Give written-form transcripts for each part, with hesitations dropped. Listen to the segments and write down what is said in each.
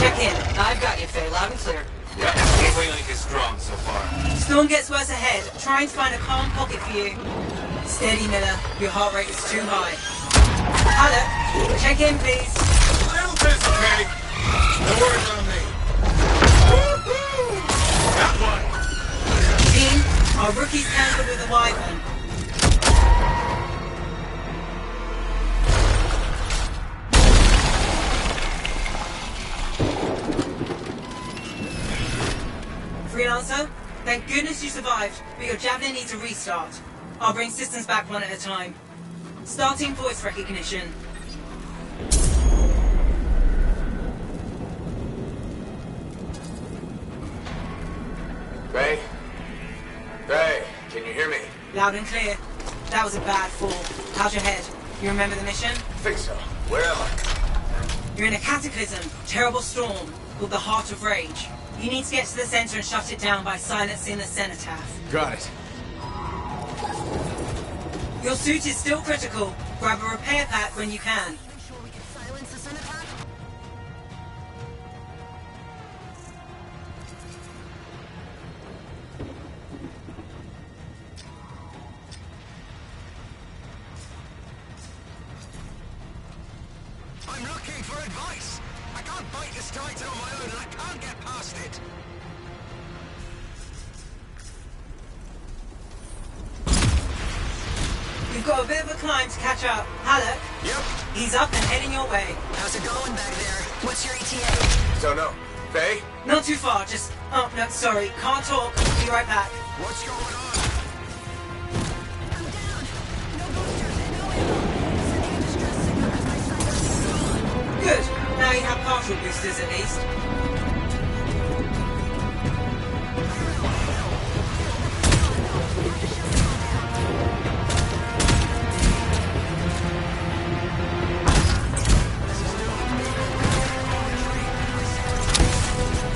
Check in. I've got you, Faye, loud and clear. Yeah, gateway link is strong so far. Storm gets worse ahead. Trying to find a calm pocket for you. Steady, Miller. Your heart rate is too high. Hello. Check in, please. A little busy, Kay. No worries on me. That one. Team, our rookie's tangled with a wyvern. Freelancer, thank goodness you survived, but your javelin needs a restart. I'll bring systems back one at a time. Starting voice recognition. Faye? Faye, can you hear me? Loud and clear. That was a bad fall. How's your head? You remember the mission? I think so. Where am I? You're in a cataclysm, terrible storm, called the Heart of Rage. You need to get to the center and shut it down by silencing the cenotaph. Got it. Your suit is still critical. Grab a repair pack when you can. Make sure we can silence the cenotaph. I'm looking for advice. I can't bite this titan on my own, and I can't get past it. You've got a bit of a climb to catch up. Halleck? Yep. He's up and heading your way. How's it going back there? What's your ETA? Don't know. Faye? Not too far, just... Oh, no, sorry. Can't talk. Be right back. What's going on? I'm down. No boosters and no ammo. Sending a distress signal as my sight. Good. Now you have partial boosters at least.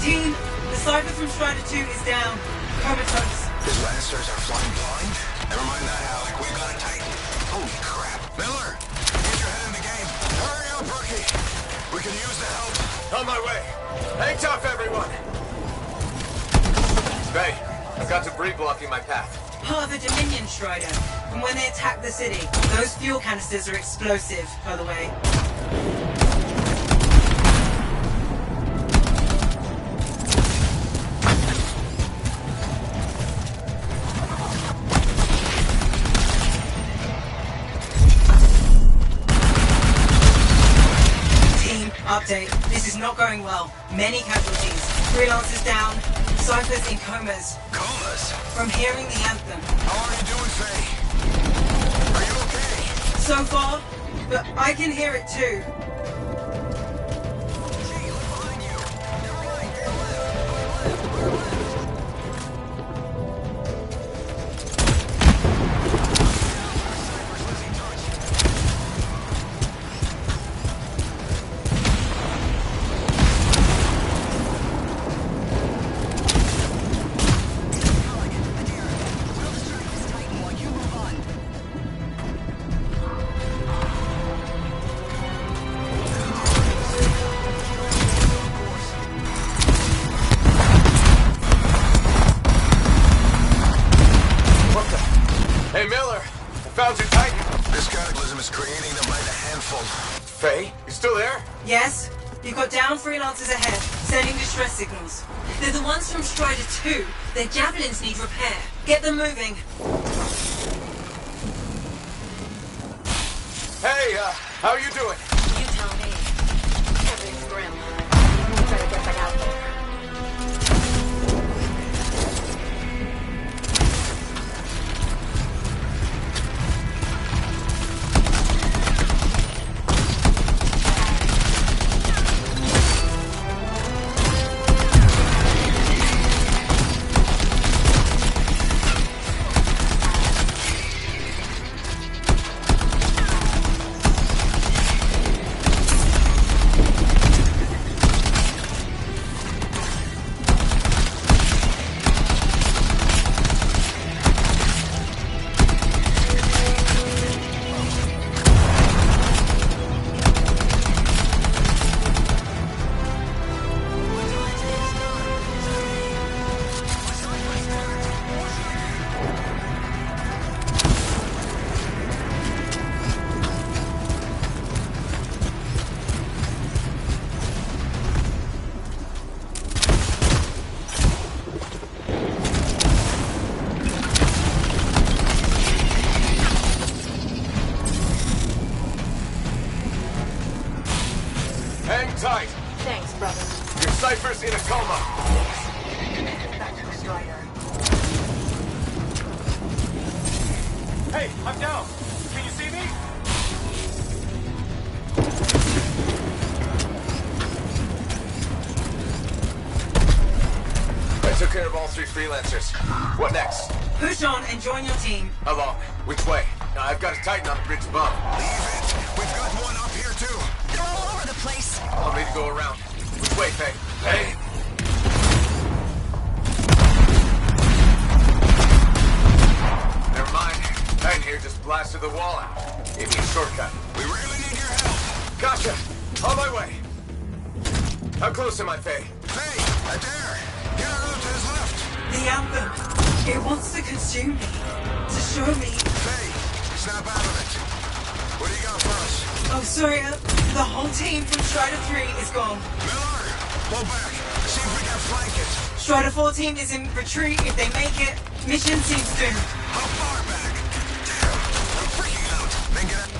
Team, the Cypher from Strider 2 is down. Comatose. His lancers are flying blind? Never mind that, Alec. We've got a Titan. Holy crap. Miller, get your head in the game. Hurry up, rookie. We can use the help. On my way. Hang tough, everyone. Faye, I've got debris blocking my path. Part of the Dominion Strider. And when they attack the city, those fuel canisters are explosive, by the way. Update. This is not going well. Many casualties. Freelancers down. Cyphers in comas. Comas? From hearing the anthem. How are you doing, Faye? Are you okay? So far, but I can hear it too. Gee, look behind you. Never mind. Your left. Your left. Cypher's losing touch. Hey, Miller. I found your Titan. This cataclysm is creating them by the handful. Faye, you still there? Yes? You've got down freelancers ahead, sending distress signals. They're the ones from Strider 2. Their javelins need repair. Get them moving. Hey, how you doing? You tell me. Everything's grim. Better get back out there. Hang tight. Thanks, brother. Your Cypher's in a coma. Back to the Strider. Hey, I'm down. Can you see me? I took care of all 3 freelancers. What next? Push on and join your team. How long? Which way? I've got a Titan on the bridge above. Leave it. We've got one up here, too. They're all over the place. I'll need to go around. Which way, Faye? Hey! Never mind. Titan here just blasted the wall out. Gave me a shortcut. We really need your help. Gotcha! On my way! How close am I, Faye? Hey, Adair. Get our loot to his left. The anthem. It wants to consume me. To show me. Hey, snap out of it. What do you got for us? Oh, sorry. The whole team from Strider 3 is gone. Miller, pull back. See if we can flank it. Strider 4 team is in retreat. If they make it, mission seems doomed. How far back? Damn, I'm freaking out. Then get out.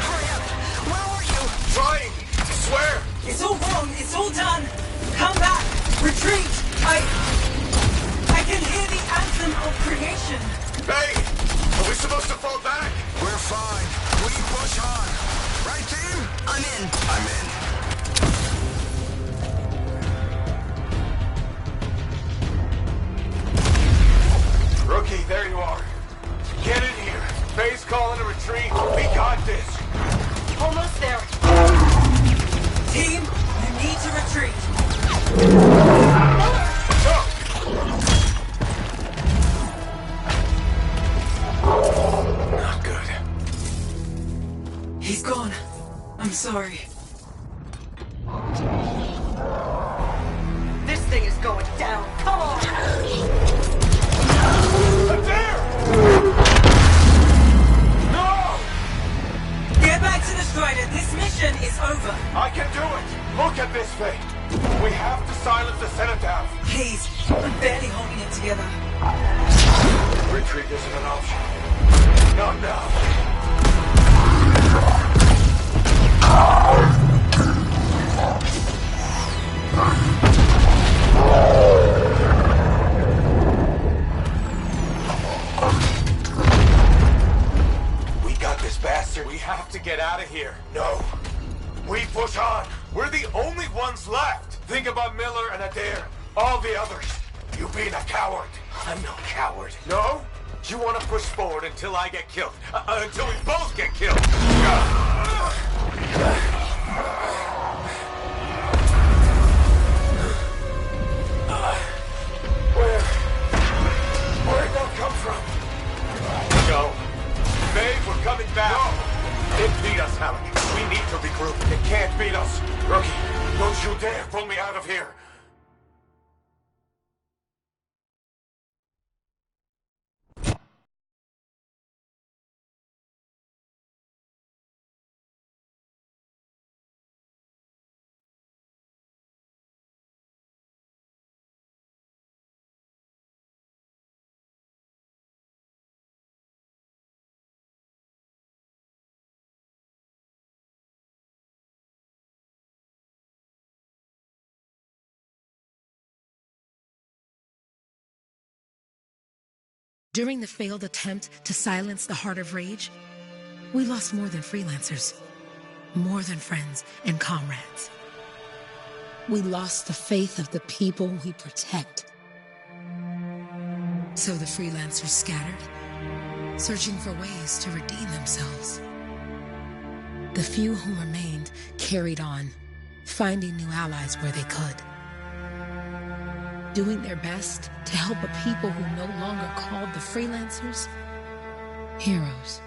Hurry up. Where were you? Trying! I swear! It's all wrong. It's all done. Come back. Retreat. I can hear the anthem of creation. Hey! Are we supposed to fall back? We're fine. We push on. Right, team? I'm in. I'm in. Rookie, there you are. Get in here. Faye's calling a retreat. We got this. Almost there. Team, you need to retreat. Go! Not good. He's gone. I'm sorry. This thing is going down. Come on. Adair! No! Get back to the Strider. This mission is over. I can do it! Look at this, Faye. We have to silence the Cenotaph. Please, I'm barely holding it together. Retreat isn't an option. Not now. We got this bastard. We have to get out of here. No. We push on. We're the only ones left. Think about Miller and Adair. All the others. You being a coward. I'm no coward. No? You want to push forward until I get killed. Until we both get killed. Where'd that come from? No. Babe, we're coming back. No. It beat us, Halleck. We need to regroup. It can't beat us. Rookie, don't you dare pull me out of here. During the failed attempt to silence the Heart of Rage, we lost more than freelancers, more than friends and comrades. We lost the faith of the people we protect. So the freelancers scattered, searching for ways to redeem themselves. The few who remained carried on, finding new allies where they could. Doing their best to help a people who no longer called the freelancers heroes.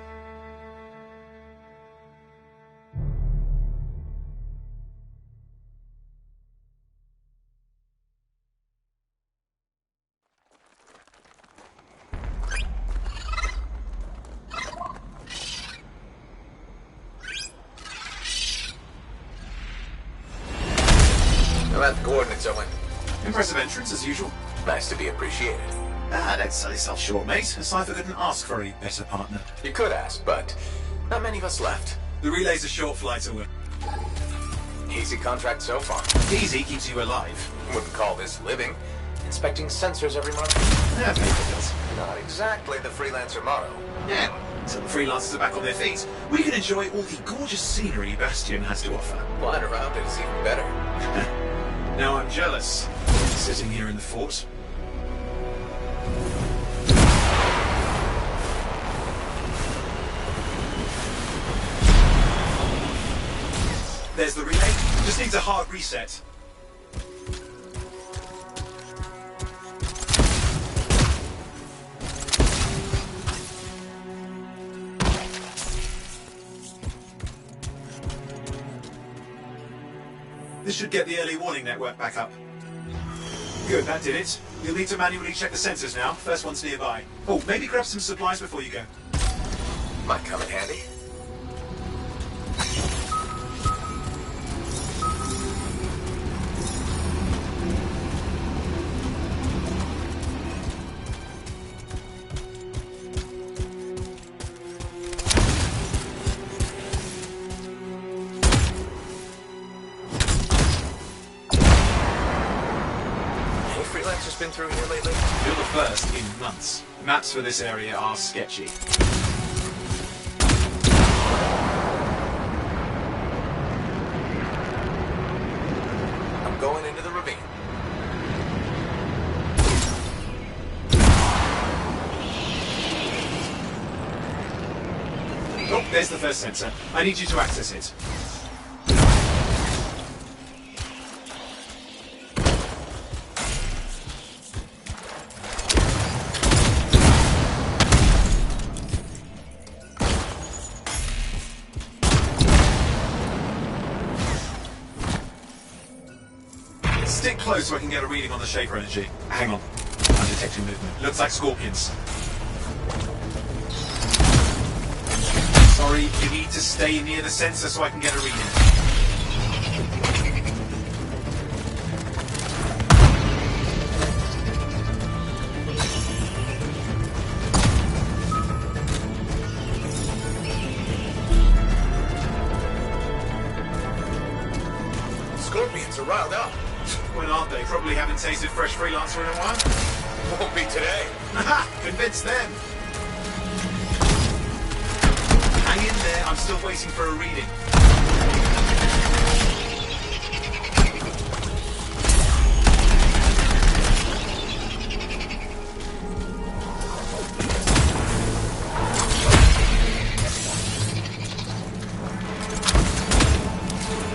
How about the coordinates, Owen? Impressive entrance, as usual. Nice to be appreciated. Don't sell yourself short, mate. A Cypher couldn't ask for a better partner. You could ask, but not many of us left. The relay's a short flight away. Easy contract so far. Easy keeps you alive. Wouldn't call this living. Inspecting sensors every month? Yeah, paper bills. Not exactly the freelancer motto. Yeah, until the freelancers are back on their feet, we can enjoy all the gorgeous scenery Bastion has to offer. Flying around it is even better. Now I'm jealous. Sitting here in the fort. There's the relay. Just needs a hard reset. This should get the early warning network back up. Good, that did it. You'll need to manually check the sensors now. First one's nearby. Oh, maybe grab some supplies before you go. Might come in handy. Freelancers been through here lately? You're the first in months. Maps for this area are sketchy. I'm going into the ravine. Oh, there's the first sensor. I need you to access it. Stick close so I can get a reading on the Shaper energy. Hang on. I'm detecting movement. Looks like scorpions. Sorry, you need to stay near the sensor so I can get a reading. Scorpions are riled up. When aren't they? Probably haven't tasted fresh freelancer in a while. Won't be today. Haha! Convince them! Hang in there, I'm still waiting for a reading.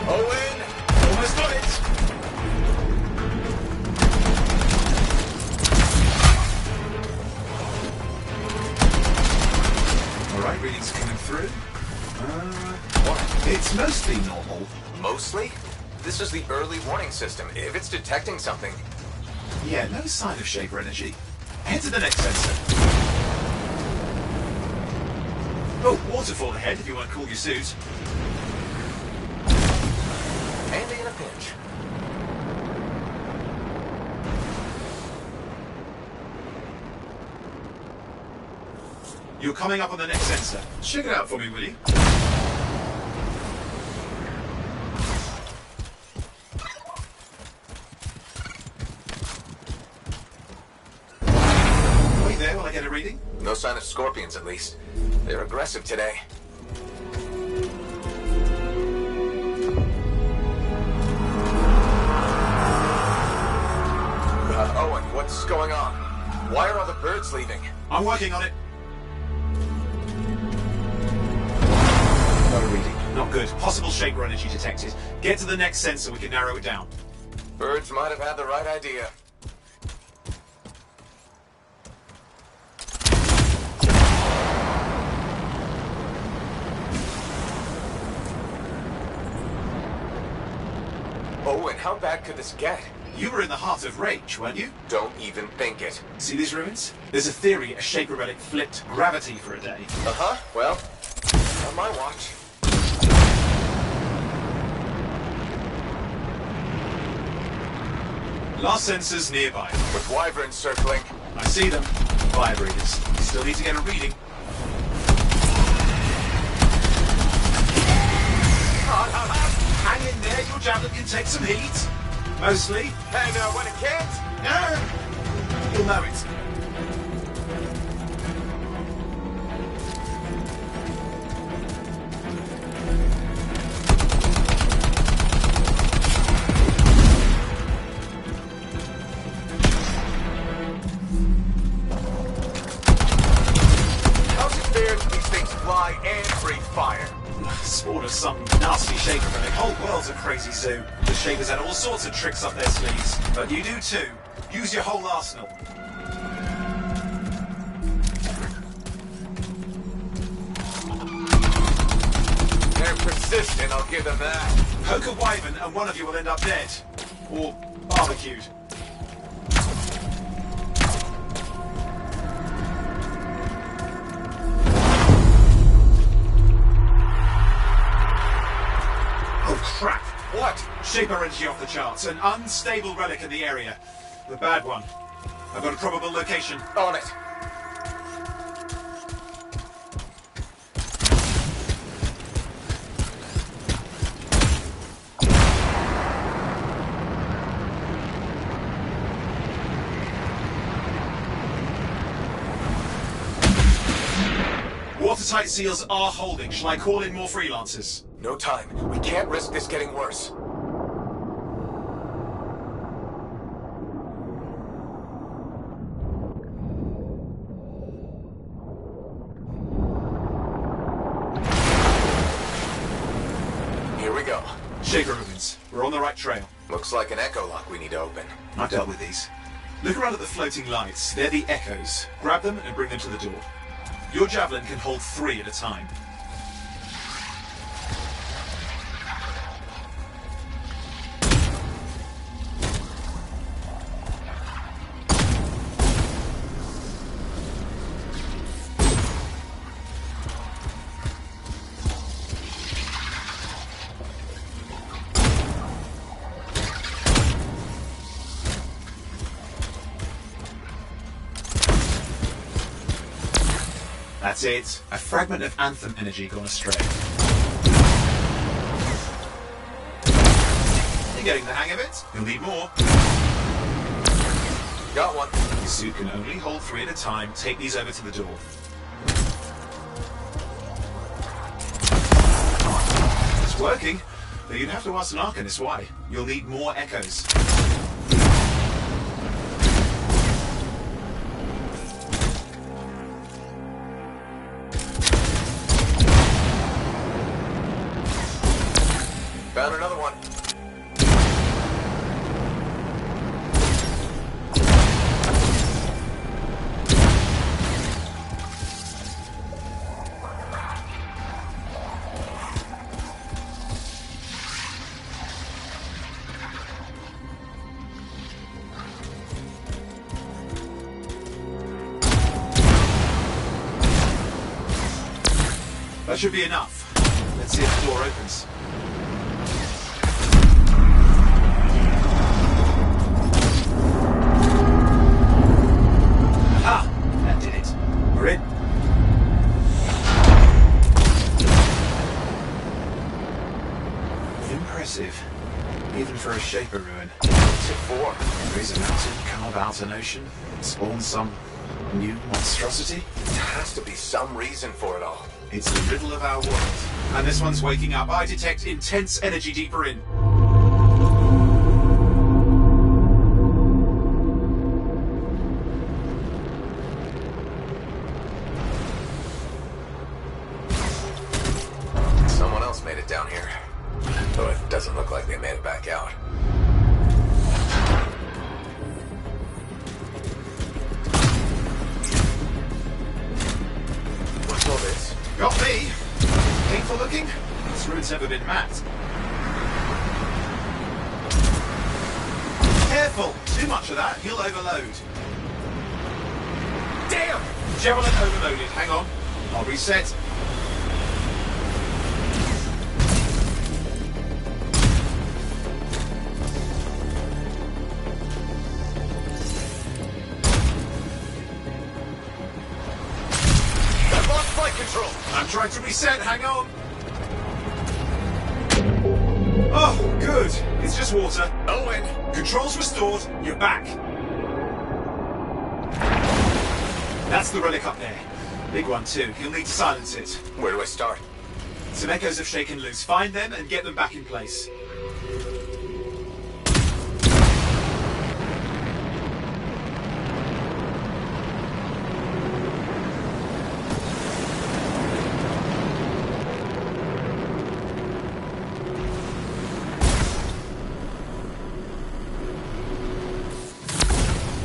Owen! Almost got it! Alright, readings coming through. What? It's mostly normal. Mostly? This is the early warning system. If it's detecting something... Yeah, no sign of Shaper energy. Head to the next sensor. Oh, waterfall ahead if you want to cool your suit. Handy in a pinch. You're coming up on the next sensor. Check it out for me, will you? Wait there while I get a reading. No sign of scorpions, at least. They're aggressive today. Owen, what's going on? Why are all the birds leaving? I'm working on it. Got a reading. Not good. Possible Shaper energy detected. Get to the next sensor, we can narrow it down. Birds might have had the right idea. Owen, how bad could this get? You were in the heart of Rage, weren't you? Don't even think it. See these ruins? There's a theory a Shaper relic flipped gravity for a day. Uh-huh. Well, on my watch. Last sensor's nearby. With wyverns circling. I see them. Fire breathers. You still need to get a reading. Hang in there, you'll javelin can take some heat. Mostly. And when it can't, You'll know it. how's it fair that these things fly and breathe fire? Spawn of some nasty shaper from the whole world's a crazy zoo. The shapers had all sorts of tricks up their sleeves. But you do too. Use your whole arsenal. They're persistent, I'll give them that. Poke a wyvern and one of you will end up dead. Or barbecued. Oh crap! What? Shaper energy off the charts. An unstable relic in the area. The bad one. I've got a probable location. On it. Watertight seals are holding. Shall I call in more freelancers? No time. We can't risk this getting worse. Here we go. Shaper ruins. We're on the right trail. Looks like an echo lock we need to open. I've dealt with these. Look around at the floating lights. They're the echoes. Grab them and bring them to the door. Your javelin can hold 3 at a time. That's it. A fragment of Anthem energy gone astray. You're getting the hang of it. You'll need more. Got one. Your suit can only hold 3 at a time. Take these over to the door. It's working, but you'd have to ask an Arcanist why. You'll need more echoes. Found another one. That should be enough. Let's see if the door opens. Aha! That did it. We're in. Impressive. Even for a shaper ruin. What's it for? Raise a mountain, carve out an ocean, spawn some new monstrosity. There has to be some reason for it all. It's the riddle of our world. And this one's waking up. I detect intense energy deeper in. Someone else made it down here. Though it doesn't look like they made it back out. What's all this? Got me! Painful looking? This ruin's never been mapped. Careful! Too much of that, you'll overload. Damn! Javelin overloaded. Hang on. I'll reset. I've lost flight control! I'm trying to reset. Hang on. Oh, good. Good. It's just water. Owen! Controls restored. You're back. That's the relic up there. Big one too. You'll need to silence it. Where do I start? Some echoes have shaken loose. Find them and get them back in place.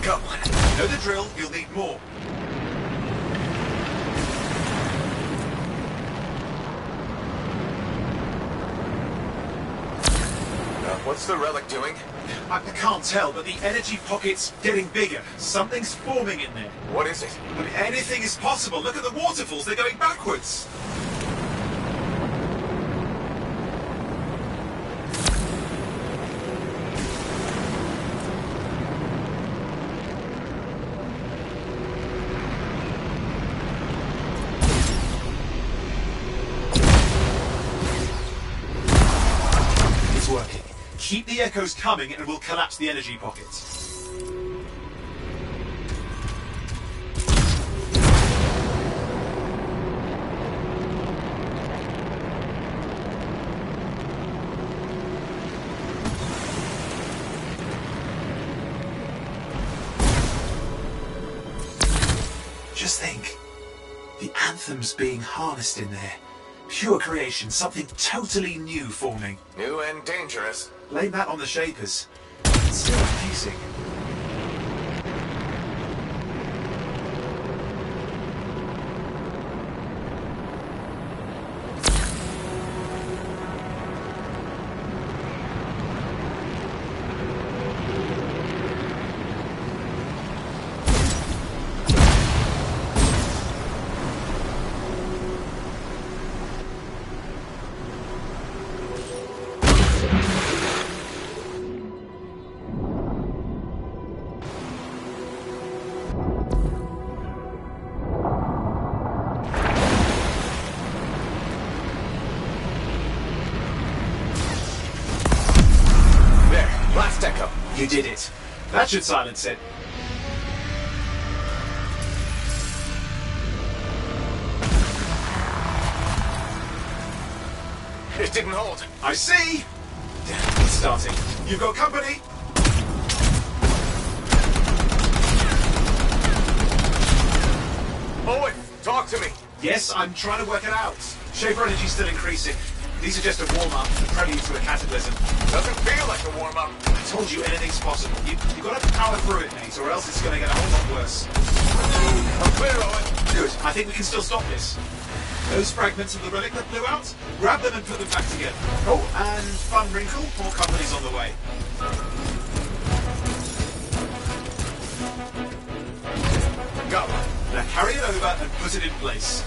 Come on. Know the drill. You'll need more. What's the relic doing? I can't tell, but the energy pocket's getting bigger. Something's forming in there. What is it? I mean, anything is possible. Look at the waterfalls. They're going backwards. It's working. Keep the echoes coming and we'll collapse the energy pockets. Just think. The anthem's being harnessed in there. Pure creation, something totally new forming. New and dangerous. Blame that on the Shapers. It's still amazing. Last echo. You did it. That should silence it. It didn't hold. I see! Damn, it's starting. You've got company! Owen, talk to me. Yes, I'm trying to work it out. Shaper energy's still increasing. These are just a warm-up, a prelude to a cataclysm. Doesn't feel like a warm-up. I told you anything's possible. You've got to power through it, mate, or else it's going to get a whole lot worse. I'm clear, Owen. Good. I think we can still stop this. Those fragments of the relic that blew out, grab them and put them back together. Oh, and fun wrinkle, more company's on the way. Go. Now carry it over and put it in place.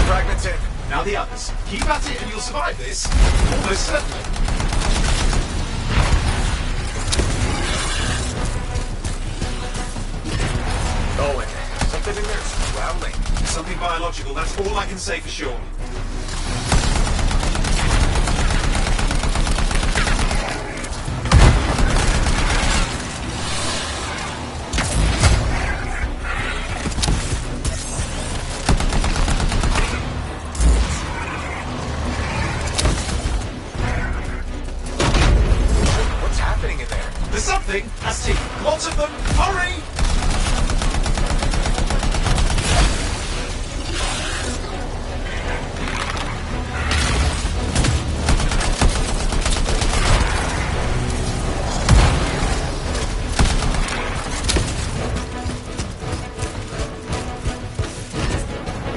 Fragments in. Now the others. Keep at it and you'll survive this. Almost certainly. Owen, something in there's growling. Something biological, that's all I can say for sure. What's happening in there? There's something, Asti. Lots of them. Hurry!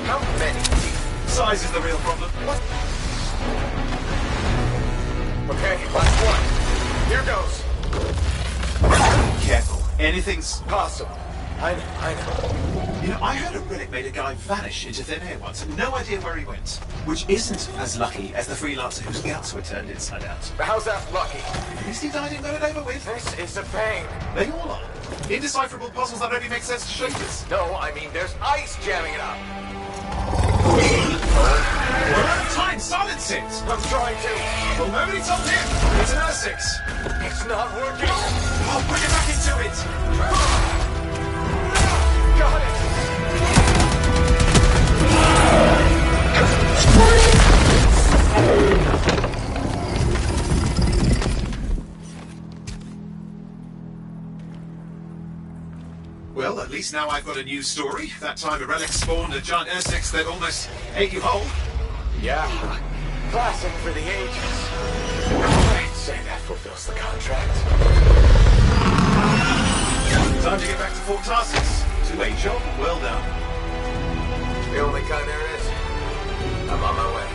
How many? Size is the real problem. What? Okay, last one. Here goes. Careful. Anything's Possible. I know. You know, I heard a relic made a guy vanish into thin air once, and no idea where he went. Which isn't as lucky as the freelancer whose guts were turned inside out. How's that lucky? At least he died and got it over with. This is a pain. They all are. Indecipherable puzzles that only make sense to shapers. No, I mean there's ice jamming it up. We're out of time. Silence it. I'm trying to. Well, nobody told him. It's an R6. It's not working. Oh, put it back into it. Got it. Well, at least now I've got a new story. That time a relic spawned a giant R6 that almost ate you whole. Yeah. Classic for the ages. I'd say that fulfills the contract. Time to get back to Fort Tarsus. Two-way job, well done. The only kind there is. I'm on my way.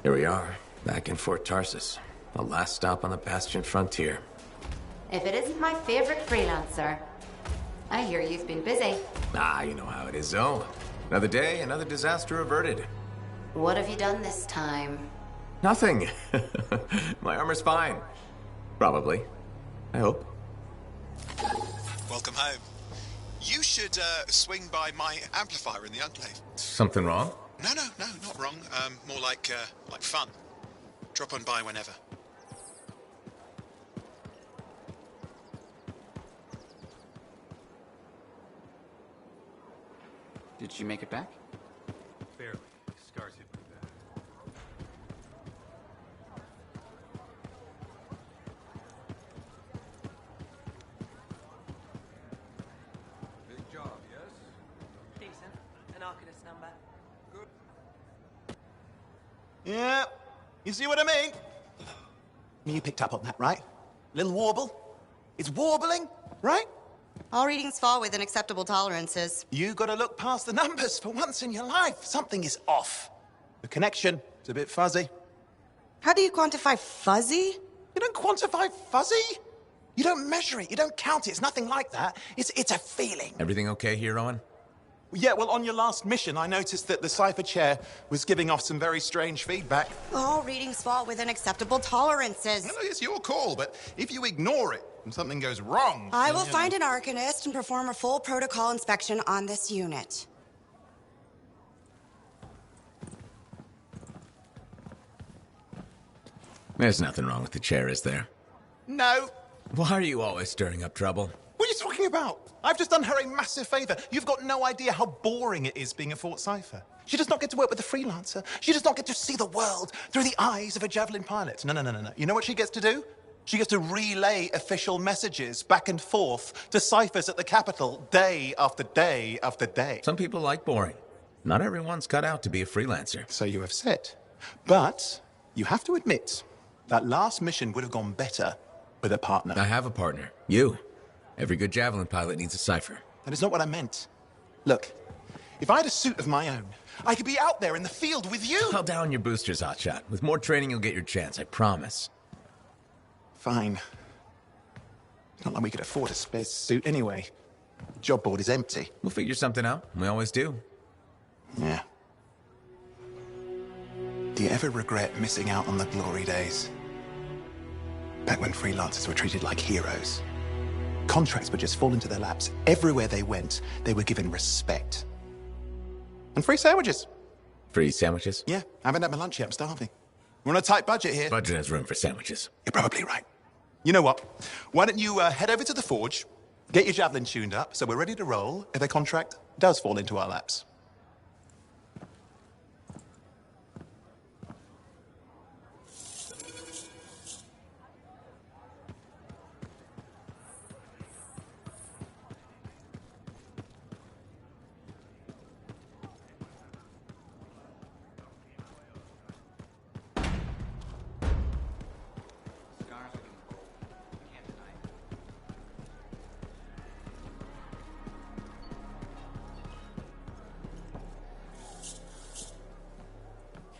Here we are, back in Fort Tarsus. The last stop on the Bastion frontier. If it isn't my favorite freelancer. I hear you've been busy. Ah, you know how it is, Zoe. Another day, another disaster averted. What have you done this time? Nothing. My armor's fine. Probably. I hope. Welcome home. You should swing by my amplifier in the Enclave. Something wrong? No, not wrong. More like fun. Drop on by whenever. Did she make it back? Barely. Scars hit pretty bad. Big job, yes? Decent. An Arcanist number. Yeah, you see what I mean? You picked up on that, right? Little warble? It's warbling, right? All readings fall within acceptable tolerances. You gotta look past the numbers for once in your life. Something is off. The connection is a bit fuzzy. How do you quantify fuzzy? You don't quantify fuzzy? You don't measure it, you don't count it, it's nothing like that. It's a feeling. Everything okay here, Owen? Yeah, well, on your last mission, I noticed that the cipher chair was giving off some very strange feedback. All readings fall within acceptable tolerances. No, it's your call, but if you ignore it and something goes wrong... I will find an Arcanist and perform a full protocol inspection on this unit. There's nothing wrong with the chair, is there? No. Why are you always stirring up trouble? What are you talking about? I've just done her a massive favor. You've got no idea how boring it is being a Fort Cipher. She does not get to work with a freelancer. She does not get to see the world through the eyes of a Javelin pilot. No. You know what she gets to do? She gets to relay official messages back and forth to ciphers at the Capitol day after day after day. Some people like boring. Not everyone's cut out to be a freelancer. So you have said. But you have to admit, that last mission would have gone better with a partner. I have a partner. You. Every good Javelin pilot needs a cipher. That is not what I meant. Look, if I had a suit of my own, I could be out there in the field with you. Call down your boosters, Hotshot. With more training, you'll get your chance, I promise. Fine. It's not like we could afford a spare suit anyway. The job board is empty. We'll figure something out. We always do. Yeah. Do you ever regret missing out on the glory days? Back when freelancers were treated like heroes. Contracts would just fall into their laps. Everywhere they went, they were given respect. And free sandwiches. Free sandwiches? Yeah, I haven't had my lunch yet. I'm starving. We're on a tight budget here. Budget has room for sandwiches. You're probably right. You know what? Why don't you head over to the forge, get your Javelin tuned up, so we're ready to roll if a contract does fall into our laps. Scars are getting old. I can't deny it.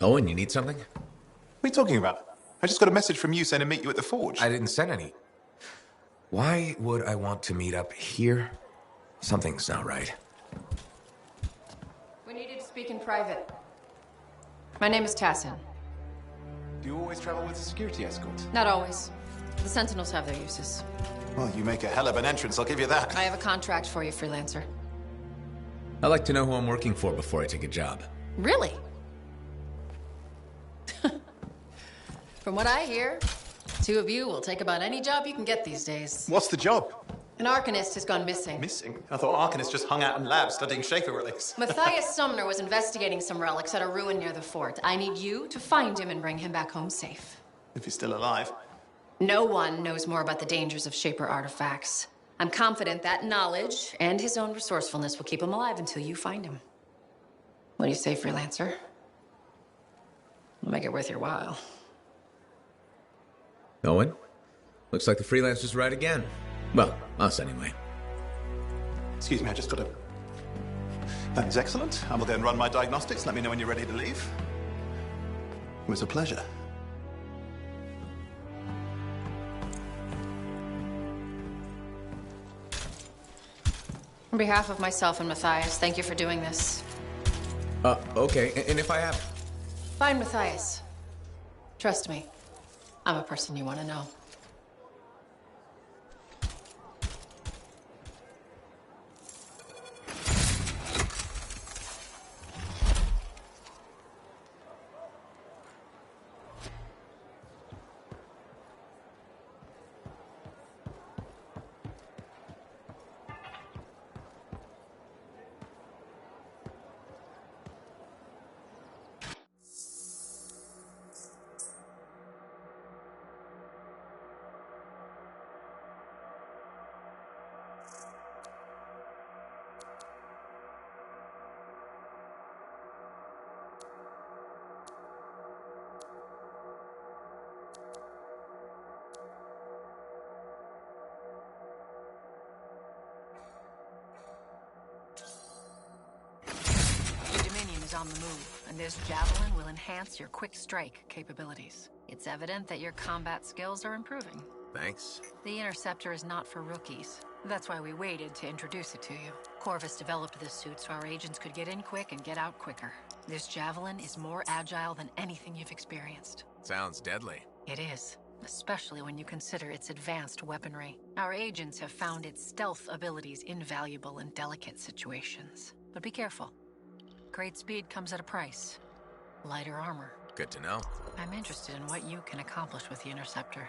Owen, you need something? What are you talking about? I just got a message from you saying to meet you at the forge. I didn't send any. Why would I want to meet up here? Something's not right. We needed to speak in private. My name is Tassin. Do you always travel with a security escort? Not always. The Sentinels have their uses. Well, you make a hell of an entrance, I'll give you that. I have a contract for you, freelancer. I like to know who I'm working for before I take a job. Really? From what I hear, two of you will take about any job you can get these days. What's the job? An Arcanist has gone missing. Missing? I thought Arcanists just hung out in labs studying Schaefer relics. Matthias Sumner was investigating some relics at a ruin near the fort. I need you to find him and bring him back home safe. If he's still alive. No one knows more about the dangers of Shaper artifacts. I'm confident that knowledge and his own resourcefulness will keep him alive until you find him. What do you say, freelancer? We'll make it worth your while. Owen? Looks like the freelancer's right again. Well, us anyway. Excuse me, I just got a... That is excellent. I will go and run my diagnostics. Let me know when you're ready to leave. It was a pleasure. On behalf of myself and Matthias, thank you for doing this. Okay, and if I have... Find Matthias. Trust me, I'm a person you want to know. on the move, and this javelin will enhance your quick strike capabilities. It's evident that your combat skills are improving. Thanks. The Interceptor is not for rookies. That's why we waited to introduce it to you. Corvus developed this suit so our agents could get in quick and get out quicker. This javelin is more agile than anything you've experienced. Sounds deadly. It is, especially when you consider its advanced weaponry. Our agents have found its stealth abilities invaluable in delicate situations. But be careful. Great speed comes at a price. Lighter armor. Good to know. I'm interested in what you can accomplish with the Interceptor.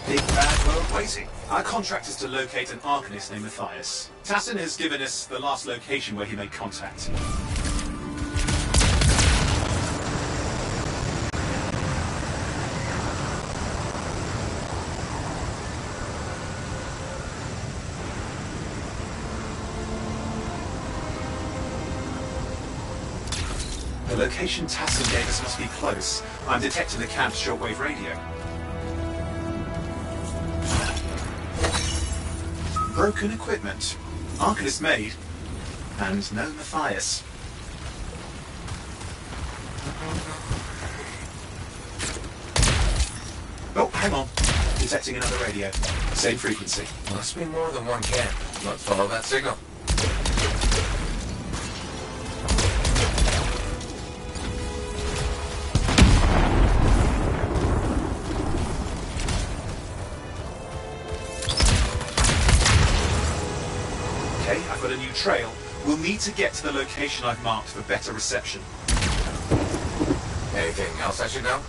Big bad world waiting. Our contract is to locate an Arcanist named Matthias. Tassin has given us the last location where he made contact. The location Tassin gave us must be close. I'm detecting the camp's shortwave radio. Broken equipment. Arcanist made. And no Matthias. Oh, hang on. Detecting another radio. Same frequency. Must be more than one camp. Let's follow that signal. Okay, I've got a new trail. We'll need to get to the location I've marked for better reception. Anything else I should know?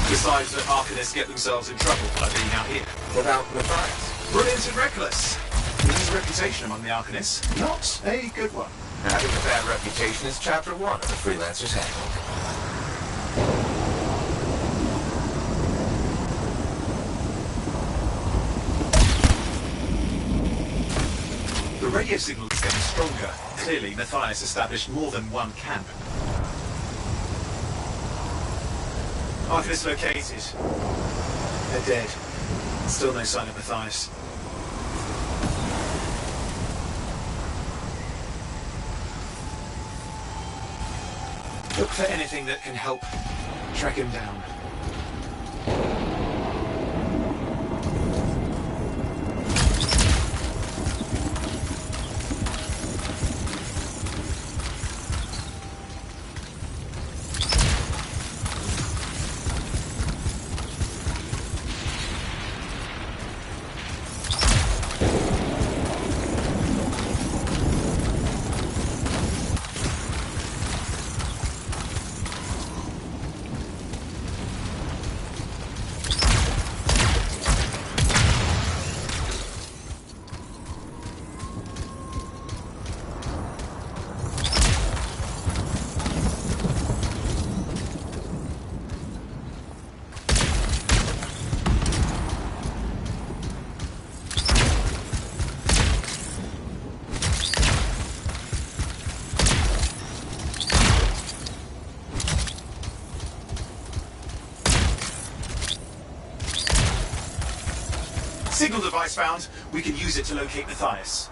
Besides that Arcanists get themselves in trouble by being out here. Without Matthias? Brilliant and reckless. He has a reputation among the Arcanists. Not a good one. Having a bad reputation is chapter 1 of the Freelancer's Handbook. The radio signal is getting stronger. Clearly, Matthias established more than one camp. Arcanist located. They're dead. Still no sign of Matthias. Look for anything that can help track him down. Signal device found. We can use it to locate Matthias.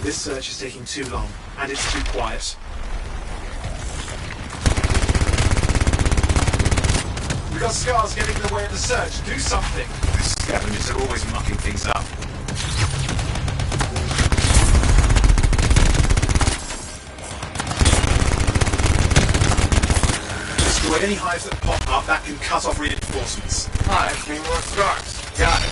This search is taking too long, and it's too quiet. We've got scars getting in the way of the search. Do something. These scavengers are always mucking things up. Destroy any hives that pop up, that can cut off reinforcements. Hives mean more scars. Got it.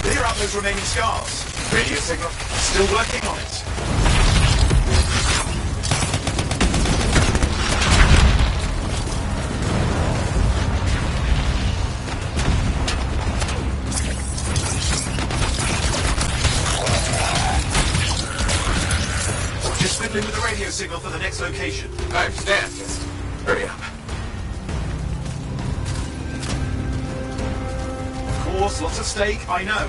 Clear out those remaining scars. Radio signal. Still working on it. Just fiddling with the radio signal for the next location. I understand. Just hurry up. Of course, lots of stake, I know.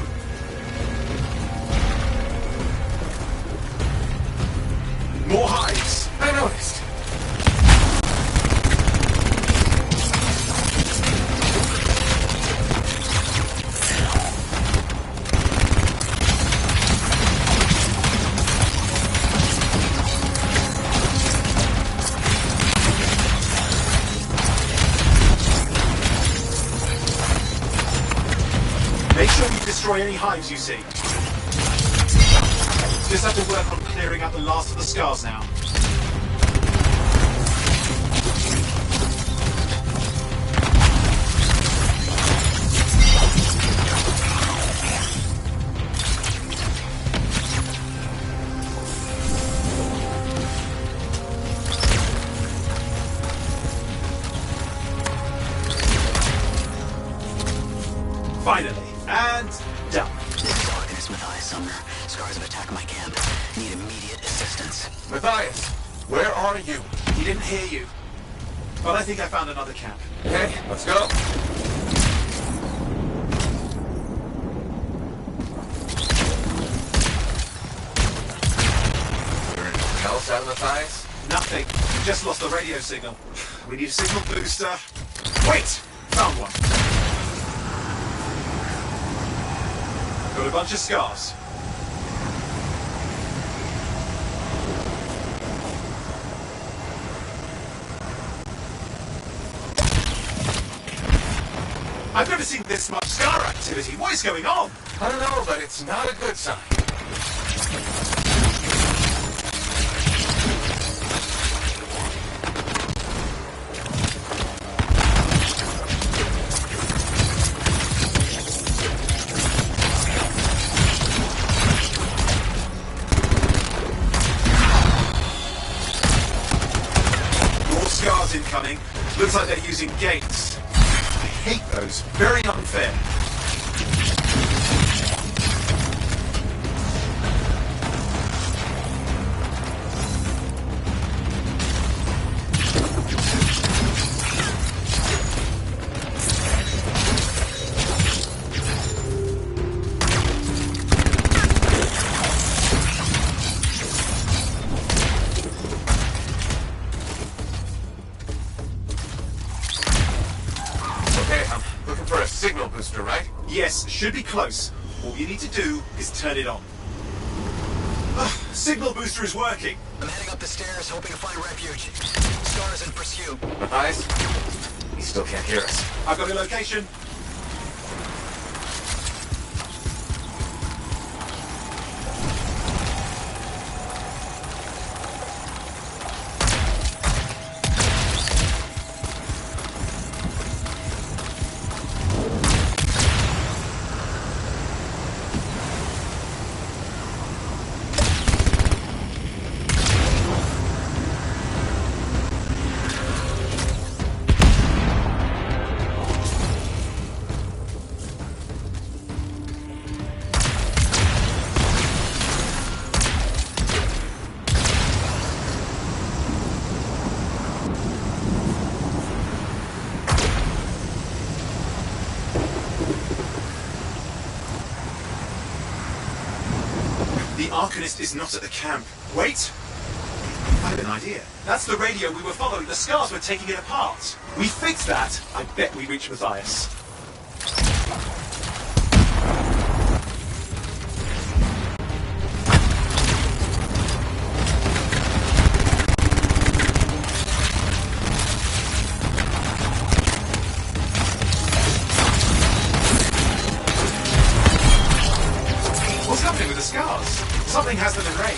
More hives. I noticed. Make sure you destroy any hives you see. Just have to work on clearing out the last of the scars now. Finally. And done. This is Arcanist Matthias Sumner. Scars have attacked my camp. Need immediate assistance. Matthias, where are you? He didn't hear you. But I think I found another camp. Okay, let's go. Anything else out of Matthias? Nothing. We just lost the radio signal. We need a signal booster. Wait! Found one. Got a bunch of scars. I've never seen this much scar activity. What is going on? I don't know, but it's not a good sign. More scars incoming. Looks like they're using gates. I hate those. Very unfair. Signal booster, right? Yes, should be close. All you need to do is turn it on. Signal booster is working. I'm heading up the stairs, hoping to find refuge. Scars in pursuit. Matthias? He still can't hear us. I've got a location. The Arcanist is not at the camp. Wait! I have an idea. That's the radio we were following. The scars were taking it apart. We fixed that. I bet we reach Matthias. What's happening with the scars? Something has them enraged.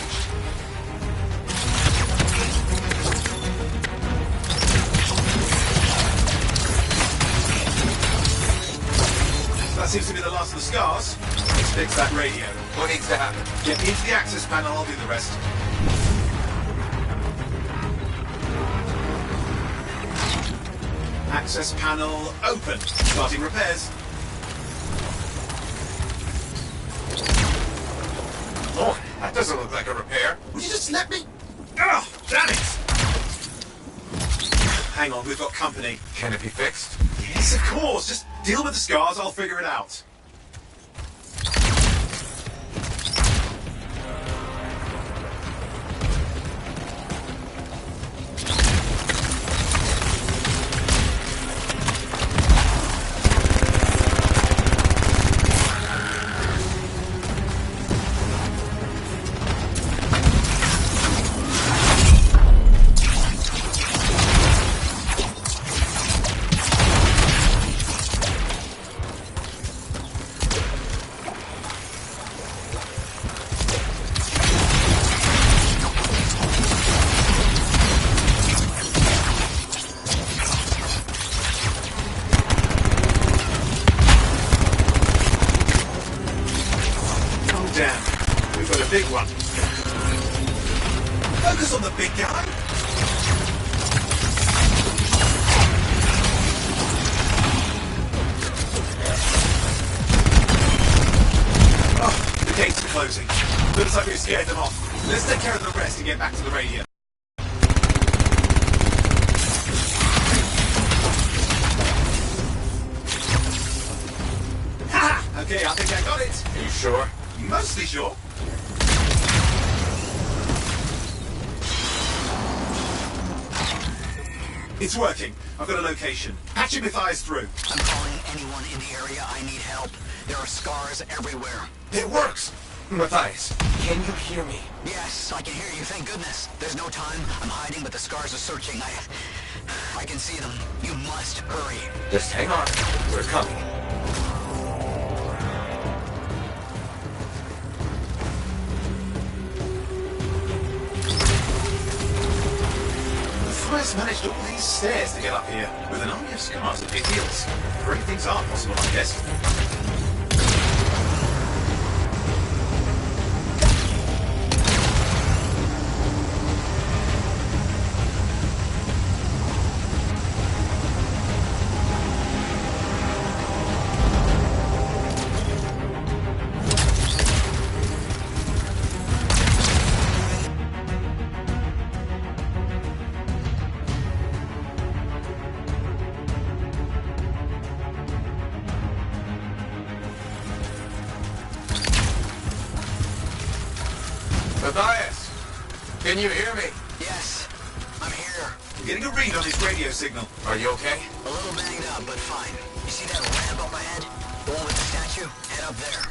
That seems to be the last of the scars. Let's fix that radio. What needs to happen? Get into the access panel, I'll do the rest. Access panel open. Starting repairs. Oh, that doesn't look like a repair. Would you just let me? Oh, damn it! Hang on, we've got company. Can it be fixed? Yes, of course. Just deal with the scars, I'll figure it out. Damn, we've got a big one. Focus on the big guy. closing. Looks like we've scared them off. Let's take care of the rest and get back to the radio. Ha! Okay, I think I got it. Are you sure? Mostly sure. It's working. I've got a location. Patching Matthias through. I'm calling anyone in the area. I need help. There are scars everywhere. It works! Matthias, can you hear me? Yes, I can hear you, thank goodness. There's no time. I'm hiding, but the scars are searching. I can see them. You must hurry. Just hang on. We're coming. Matthias managed all these stairs to get up here. With an army of scars at his heels. Great things are possible, I guess. Matthias, can you hear me? Yes, I'm here. I'm getting a read on his radio signal. Are you okay? A little banged up, but fine. You see that ramp up ahead? The one with the statue? Head up there.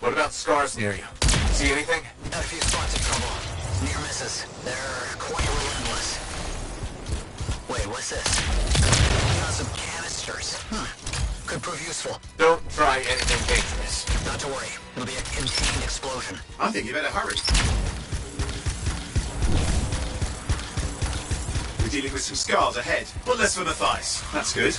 What about scars near you? See anything? Had a few spots of trouble. Near misses. They're quite relentless. Wait, what's this? Found some canisters. Could prove useful. Don't try anything dangerous. Not to worry. It'll be a contained explosion. I think you better hurry. We're dealing with some scars ahead, but less for Matthias. That's good.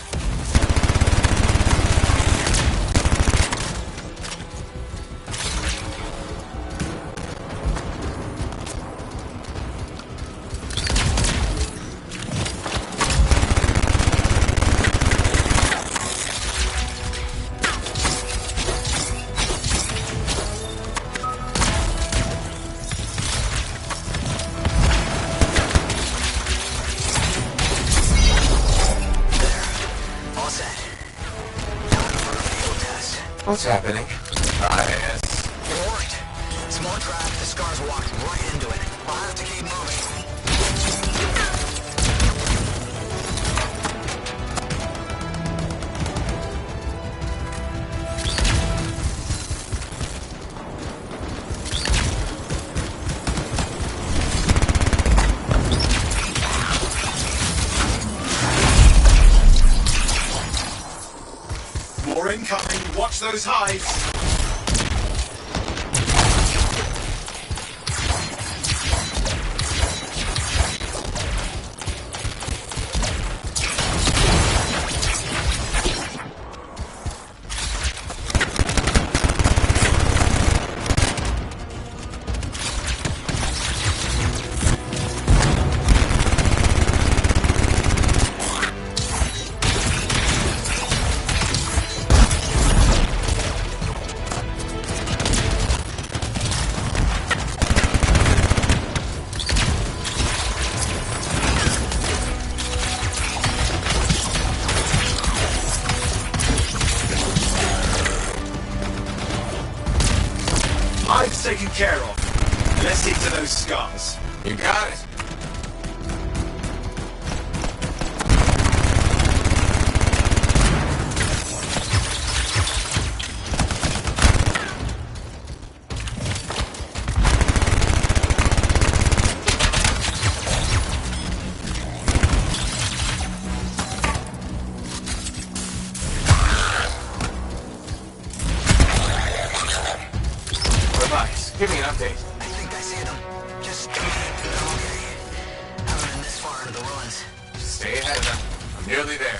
What's happening? Yes. You're worried. Small trap, the scars walked right into it. I'll have to keep moving. More incoming. Watch those hides. Hide's taken care of. Let's get to those scars. You got it. Give me an update. I think I see them. Just... okay. Haven't been this far into the ruins. Just stay ahead of them. I'm nearly there.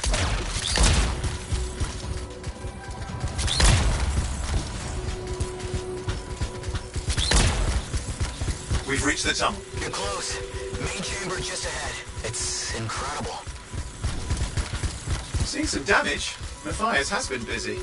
We've reached the tunnel. You're close. Main chamber just ahead. It's incredible. Seeing some damage. Matthias has been busy.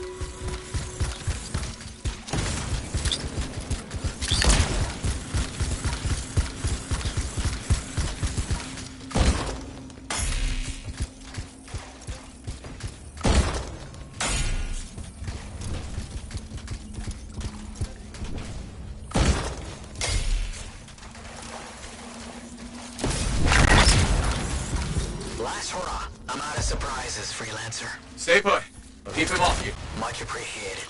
Last hurrah. I'm out of surprises, freelancer. Stay put. I'll keep him off you. Much appreciated.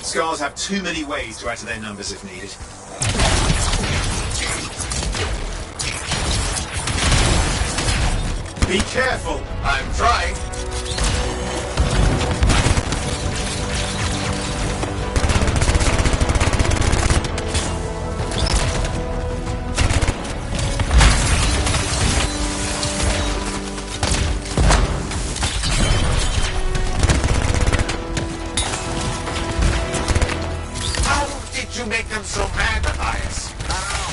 Scars have too many ways to add to their numbers if needed. Be careful! I'm trying! Make them so mad, Matthias? I don't know.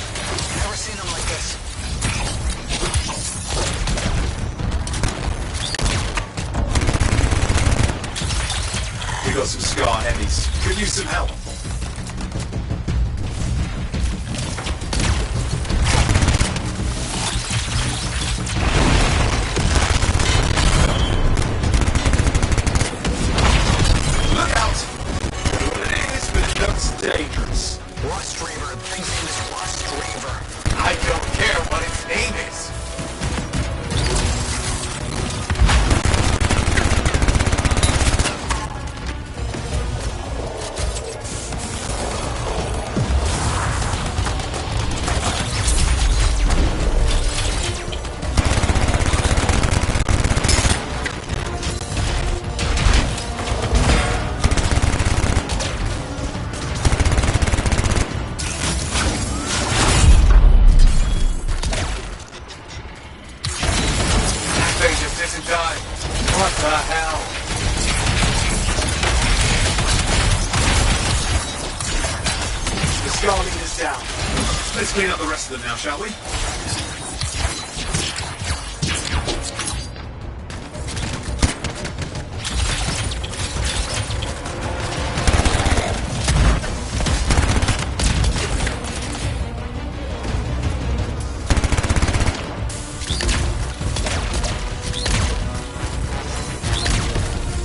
Never seen them like this. We got some Scar heavies. Could use some help. Look out! It is, but it looks dangerous. Rust Reaver. The thing's name is Rust Reaver. I don't care what its name is. What the hell? The Scar leader's down. Let's clean up the rest of them now, shall we?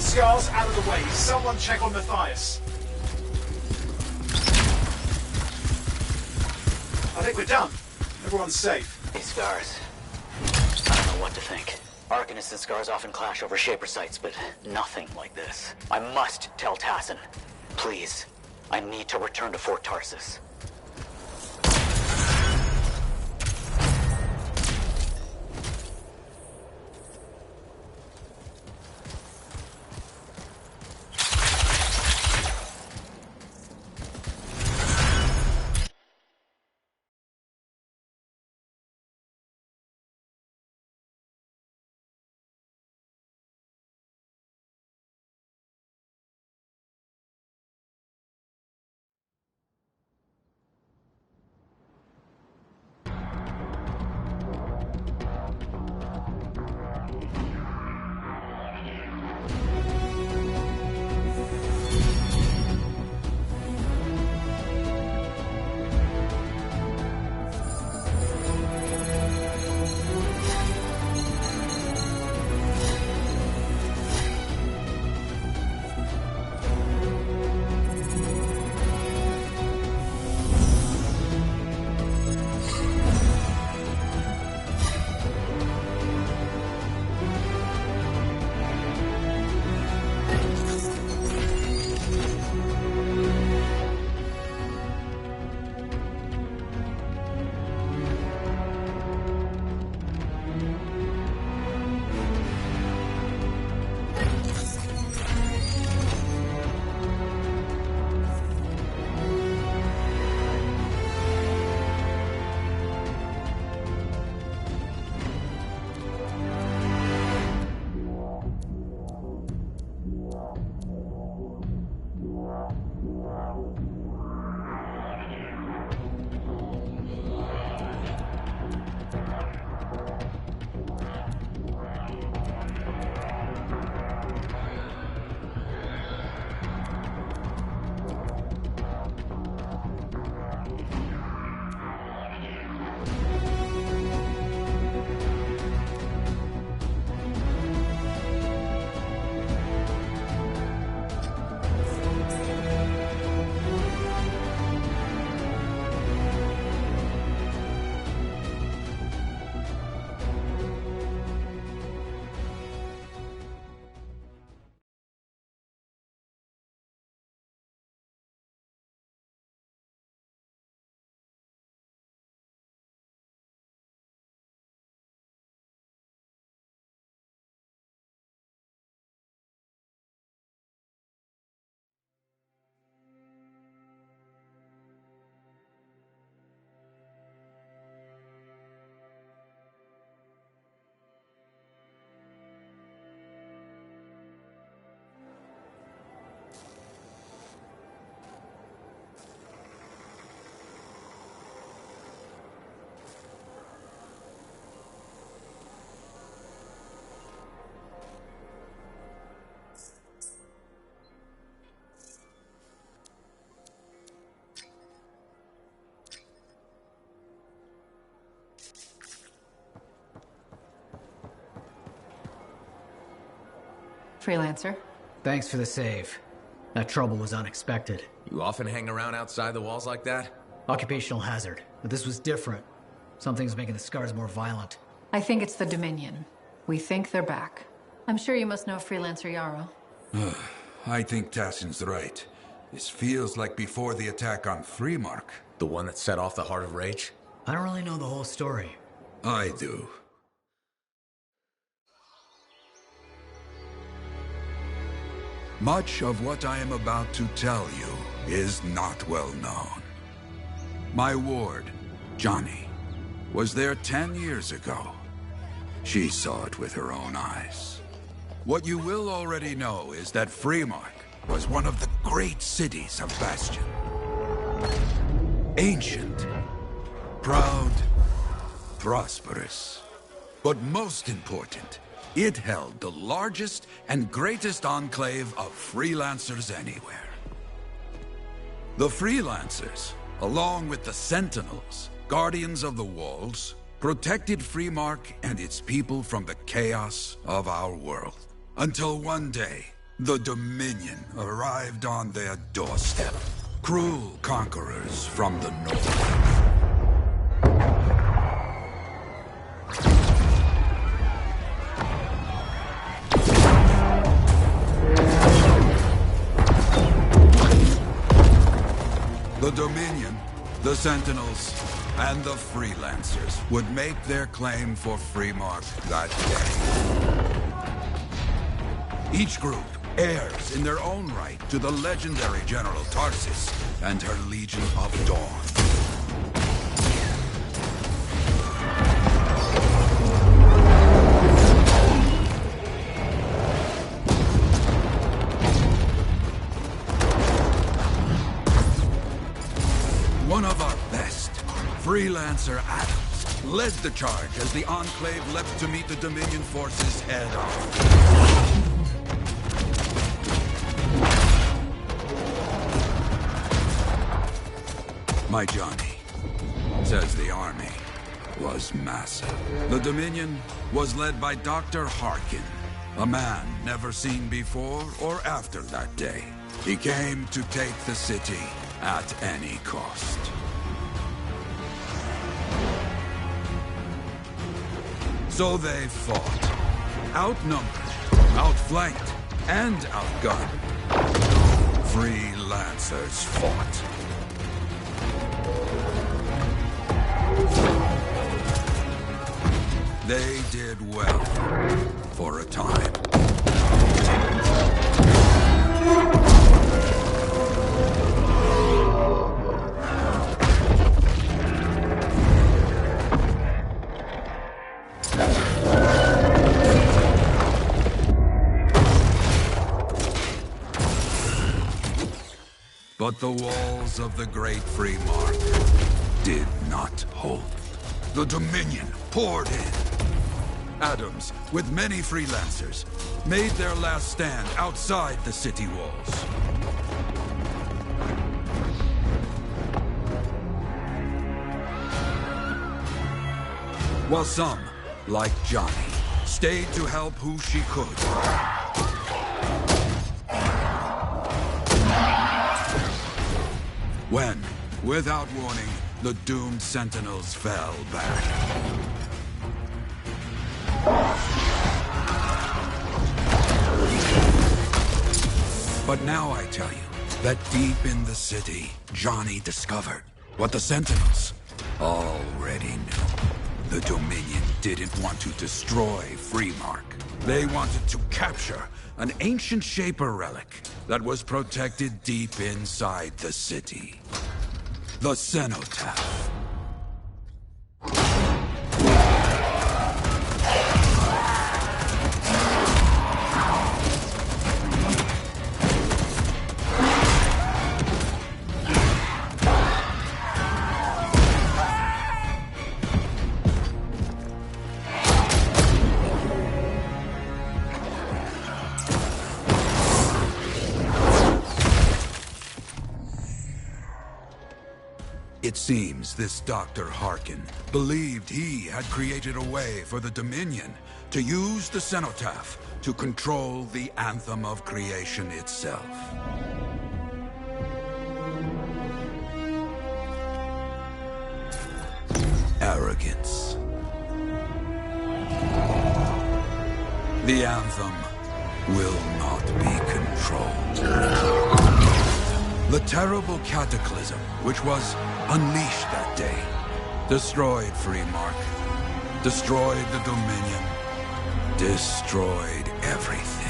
Scar's out of the way. Someone check on Matthias. I think we're done. Everyone's safe. These Scars. I don't know what to think. Arcanists and Scars often clash over Shaper sites, but nothing like this. I must tell Tassin. Please. I need to return to Fort Tarsus. Freelancer. Thanks for the save. That trouble was unexpected. You often hang around outside the walls like that? Occupational hazard. But this was different. Something's making the scars more violent. I think it's the Dominion. We think they're back. I'm sure you must know Freelancer Yarrow. I think Tassin's right. This feels like before the attack on Freemark. The one that set off the Heart of Rage? I don't really know the whole story. I do. Much of what I am about to tell you is not well known. My ward, Johnny, was there 10 years ago. She saw it with her own eyes. What you will already know is that Freemark was one of the great cities of Bastion. Ancient, proud, prosperous. But most important, it held the largest and greatest enclave of freelancers anywhere. The freelancers, along with the Sentinels, guardians of the walls, protected Freemark and its people from the chaos of our world. Until one day, the Dominion arrived on their doorstep. Cruel conquerors from the north. The Dominion, the Sentinels, and the Freelancers would make their claim for Freemark that day. Each group heirs in their own right to the legendary General Tarsis and her Legion of Dawn. One of our best, Freelancer Adams, led the charge as the Enclave leapt to meet the Dominion forces head-on. My Johnny says the army was massive. The Dominion was led by Dr. Harkin, a man never seen before or after that day. He came to take the city at any cost. So they fought. Outnumbered, outflanked, and outgunned. Freelancers fought. They did well for a time. But the walls of the Great Freemark did not hold. The Dominion poured in. Adams, with many freelancers, made their last stand outside the city walls. While some, like Johnny, stayed to help who she could. When, without warning, the doomed Sentinels fell back. But now I tell you that deep in the city, Johnny discovered what the Sentinels already knew. The Dominion didn't want to destroy Freemark. They wanted to capture an ancient Shaper relic that was protected deep inside the city. The Cenotaph. It seems this Dr. Harkin believed he had created a way for the Dominion to use the cenotaph to control the anthem of creation itself. Arrogance. The anthem will not be controlled. The terrible cataclysm which was unleashed that day destroyed Freemark, destroyed the Dominion, destroyed everything.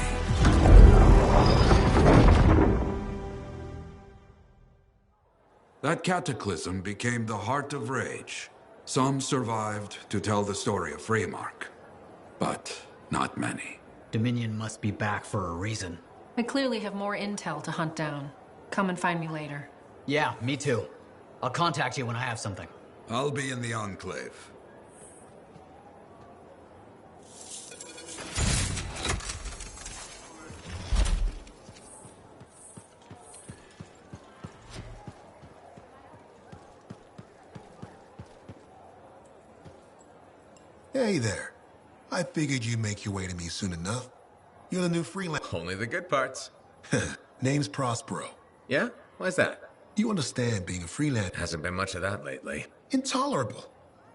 That cataclysm became the heart of Rage. Some survived to tell the story of Freemark, but not many. Dominion must be back for a reason. I clearly have more intel to hunt down. Come and find me later. Yeah, me too. I'll contact you when I have something. I'll be in the Enclave. Hey there. I figured you'd make your way to me soon enough. You're the new freelance. Only the good parts. Name's Prospero. Yeah? Why's that? You understand being a freelance. Hasn't been much of that lately. Intolerable.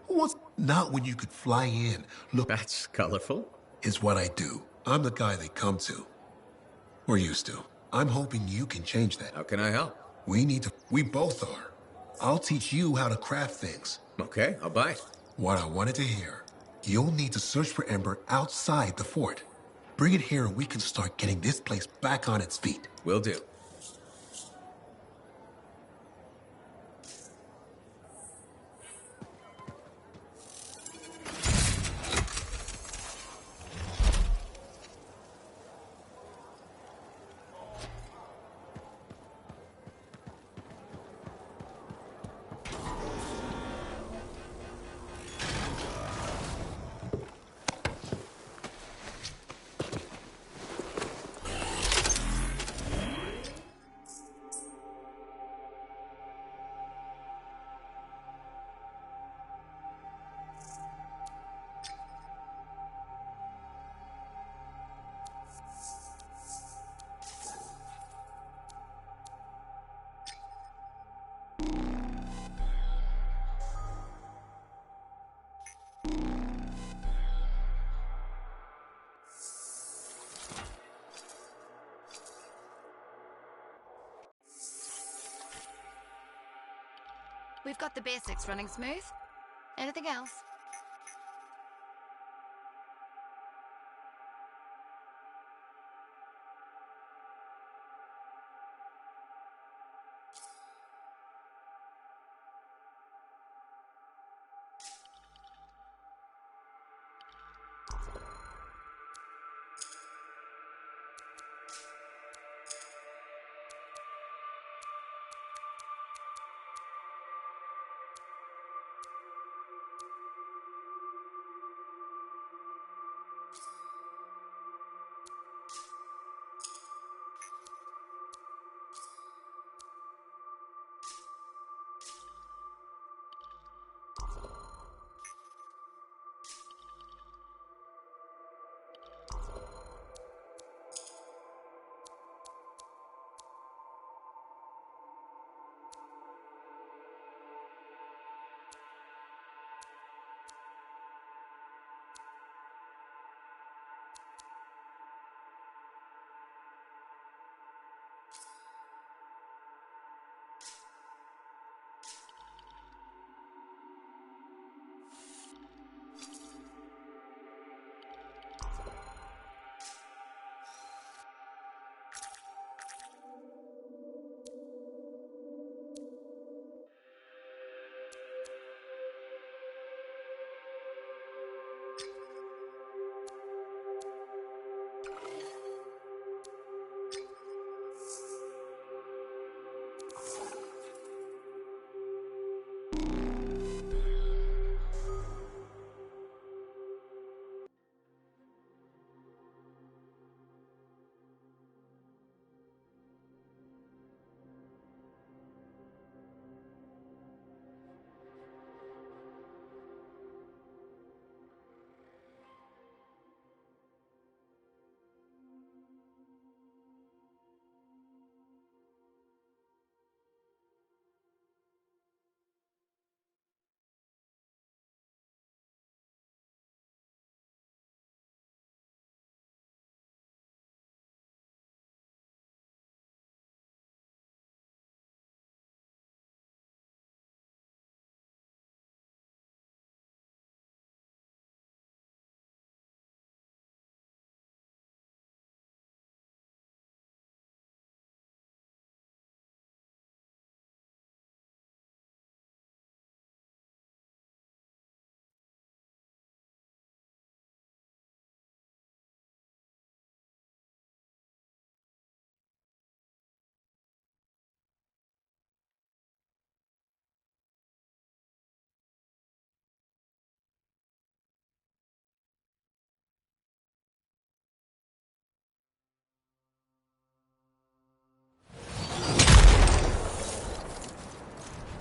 Who wants... Not when you could fly in. Look... That's colorful. Is what I do. I'm the guy they come to. We're used to. I'm hoping you can change that. How can I help? We need to... We both are. I'll teach you how to craft things. Okay, I'll bite. What I wanted to hear. You'll need to search for Ember outside the fort. Bring it here and we can start getting this place back on its feet. Will do. We've got the basics running smooth. Anything else?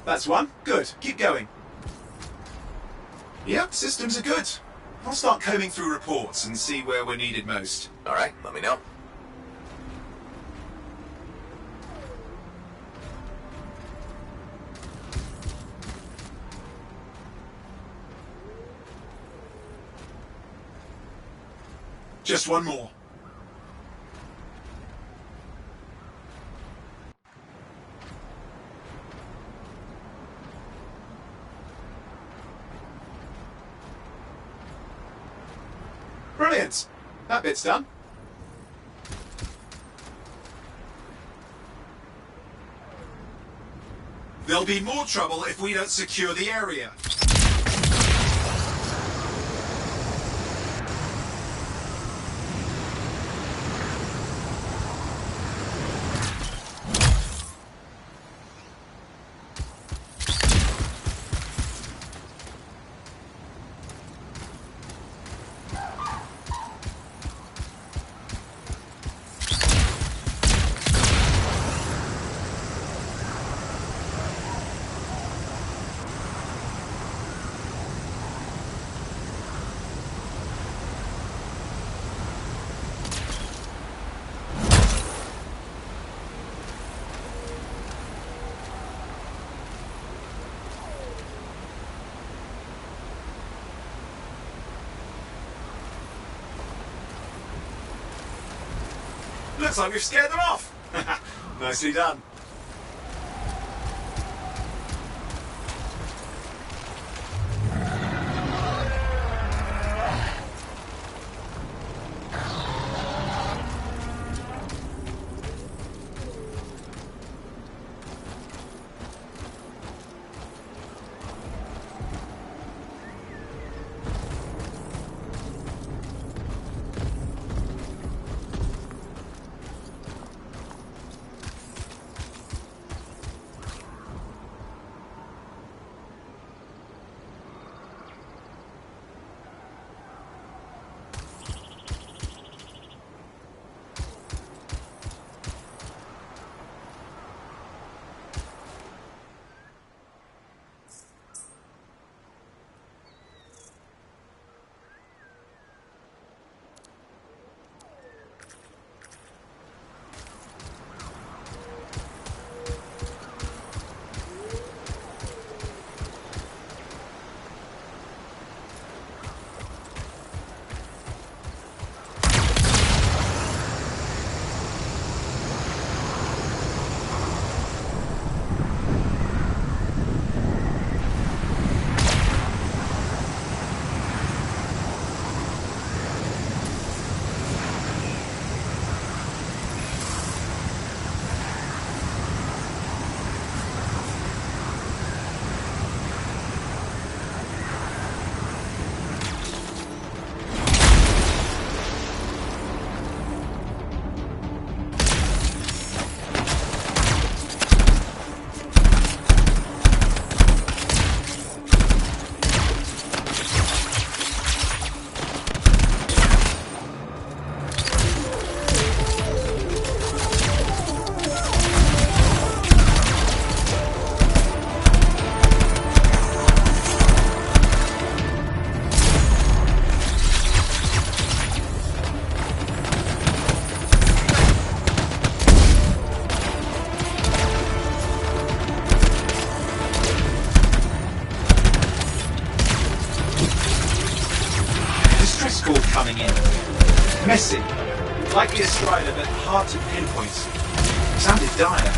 That's one. Good. Keep going. Yep, systems are good. I'll start combing through reports and see where we're needed most. All right, let me know. Just one more. Brilliant! That bit's done. There'll be more trouble if we don't secure the area. Looks like we've scared them off. Nicely done. Coming in. Messy. Likely a strider, but hard to pinpoint. Sounded dire.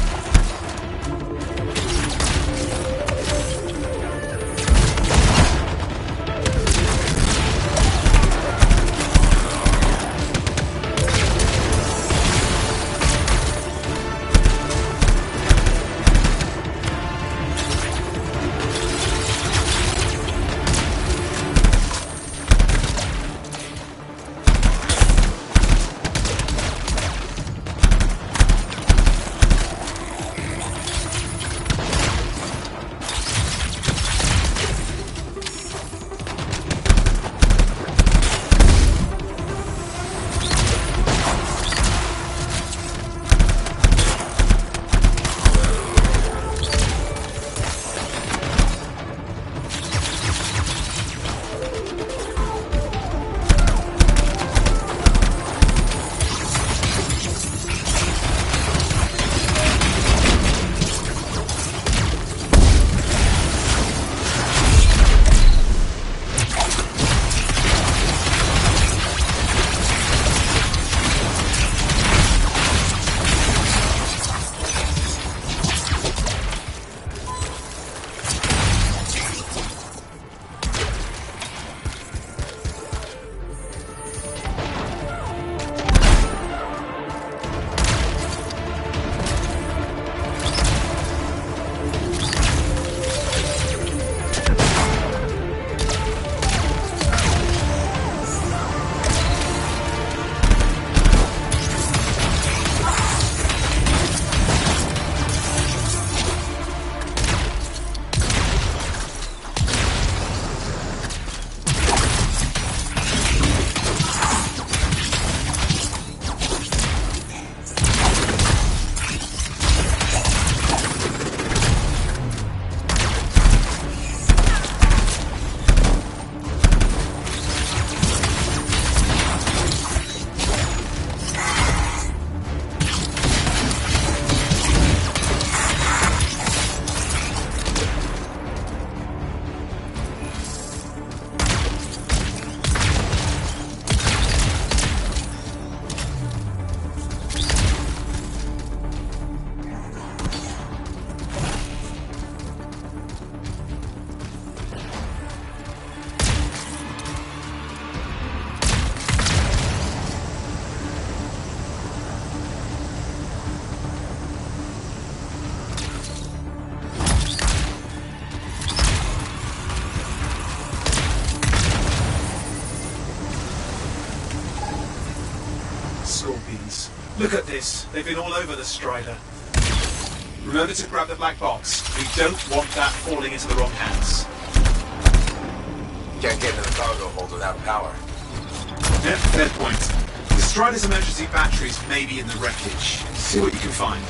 Look at this. They've been all over the Strider. Remember to grab the black box. We don't want that falling into the wrong hands. Can't get into the cargo hold without power. Yep, fair point. The Strider's emergency batteries may be in the wreckage. See what you can find.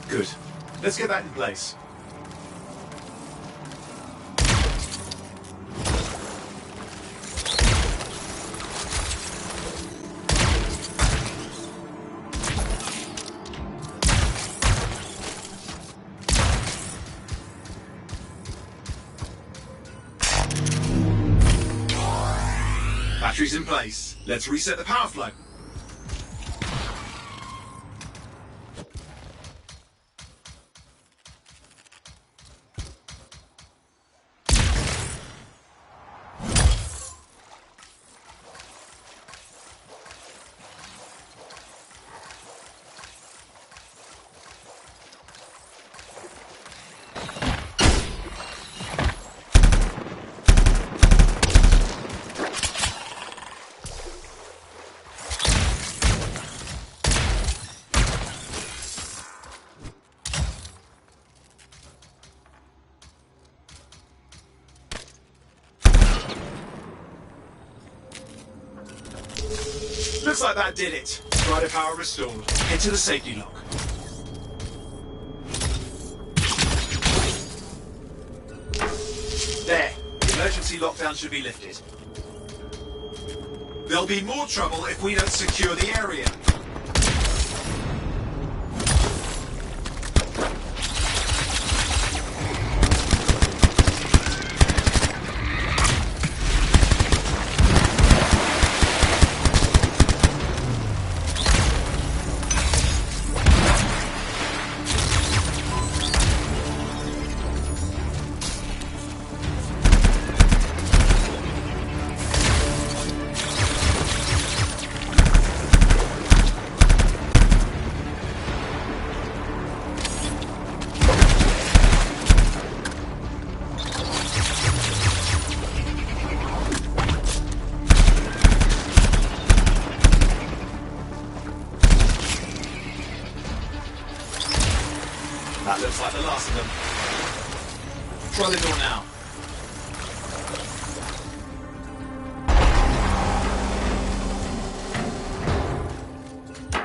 Good. Let's get that in place. Batteries in place. Let's reset the power flow. Looks like that did it. Rider power restored. Head to the safety lock. There. The emergency lockdown should be lifted. There'll be more trouble if we don't secure the area. That looks like the last of them. Try the door now.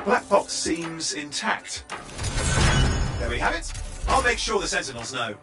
Black box seems intact. There we have it. I'll make sure the Sentinels know.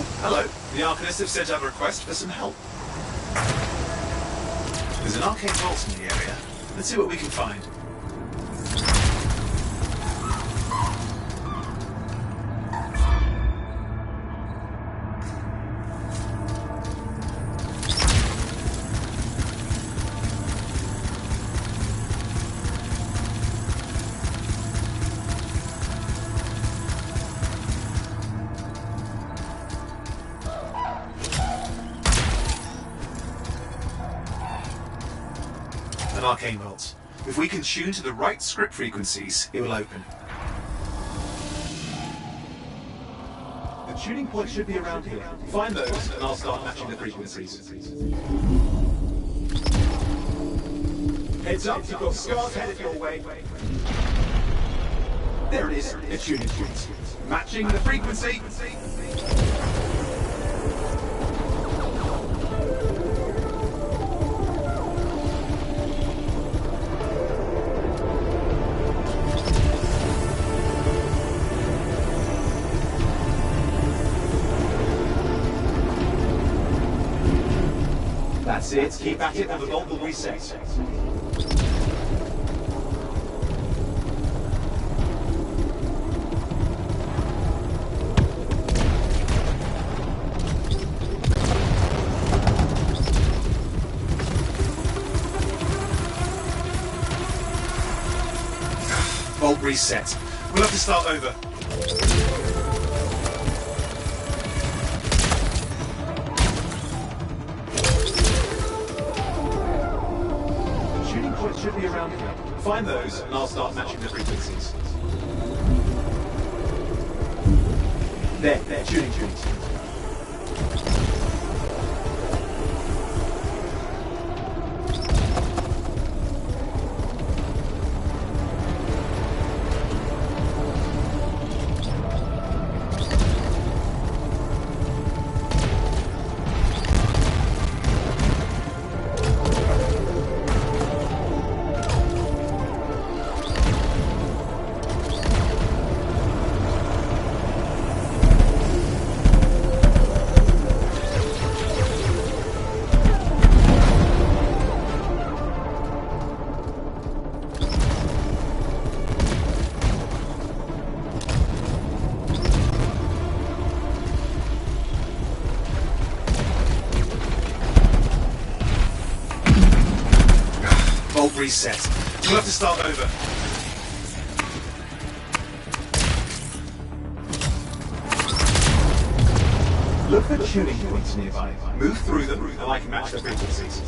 Oh, hello. The Arcanists have sent out a request for some help. There's an arcane vault in the area. Let's see what we can find. An arcane vault. If we can tune to the right script frequencies, it will open. The tuning point should be around here. Find those, and I'll start matching the frequencies. Heads up, you've got scars headed your way. There it is, a tuning point. Matching the frequency. That's it. Keep at it, or the vault will reset. Vault reset. We'll have to start over. Should be around here. Find those, and I'll start matching the frequencies. There, tuning points. Reset. We'll have to start over. Look for tuning points nearby. Move through them, and I can match the frequencies.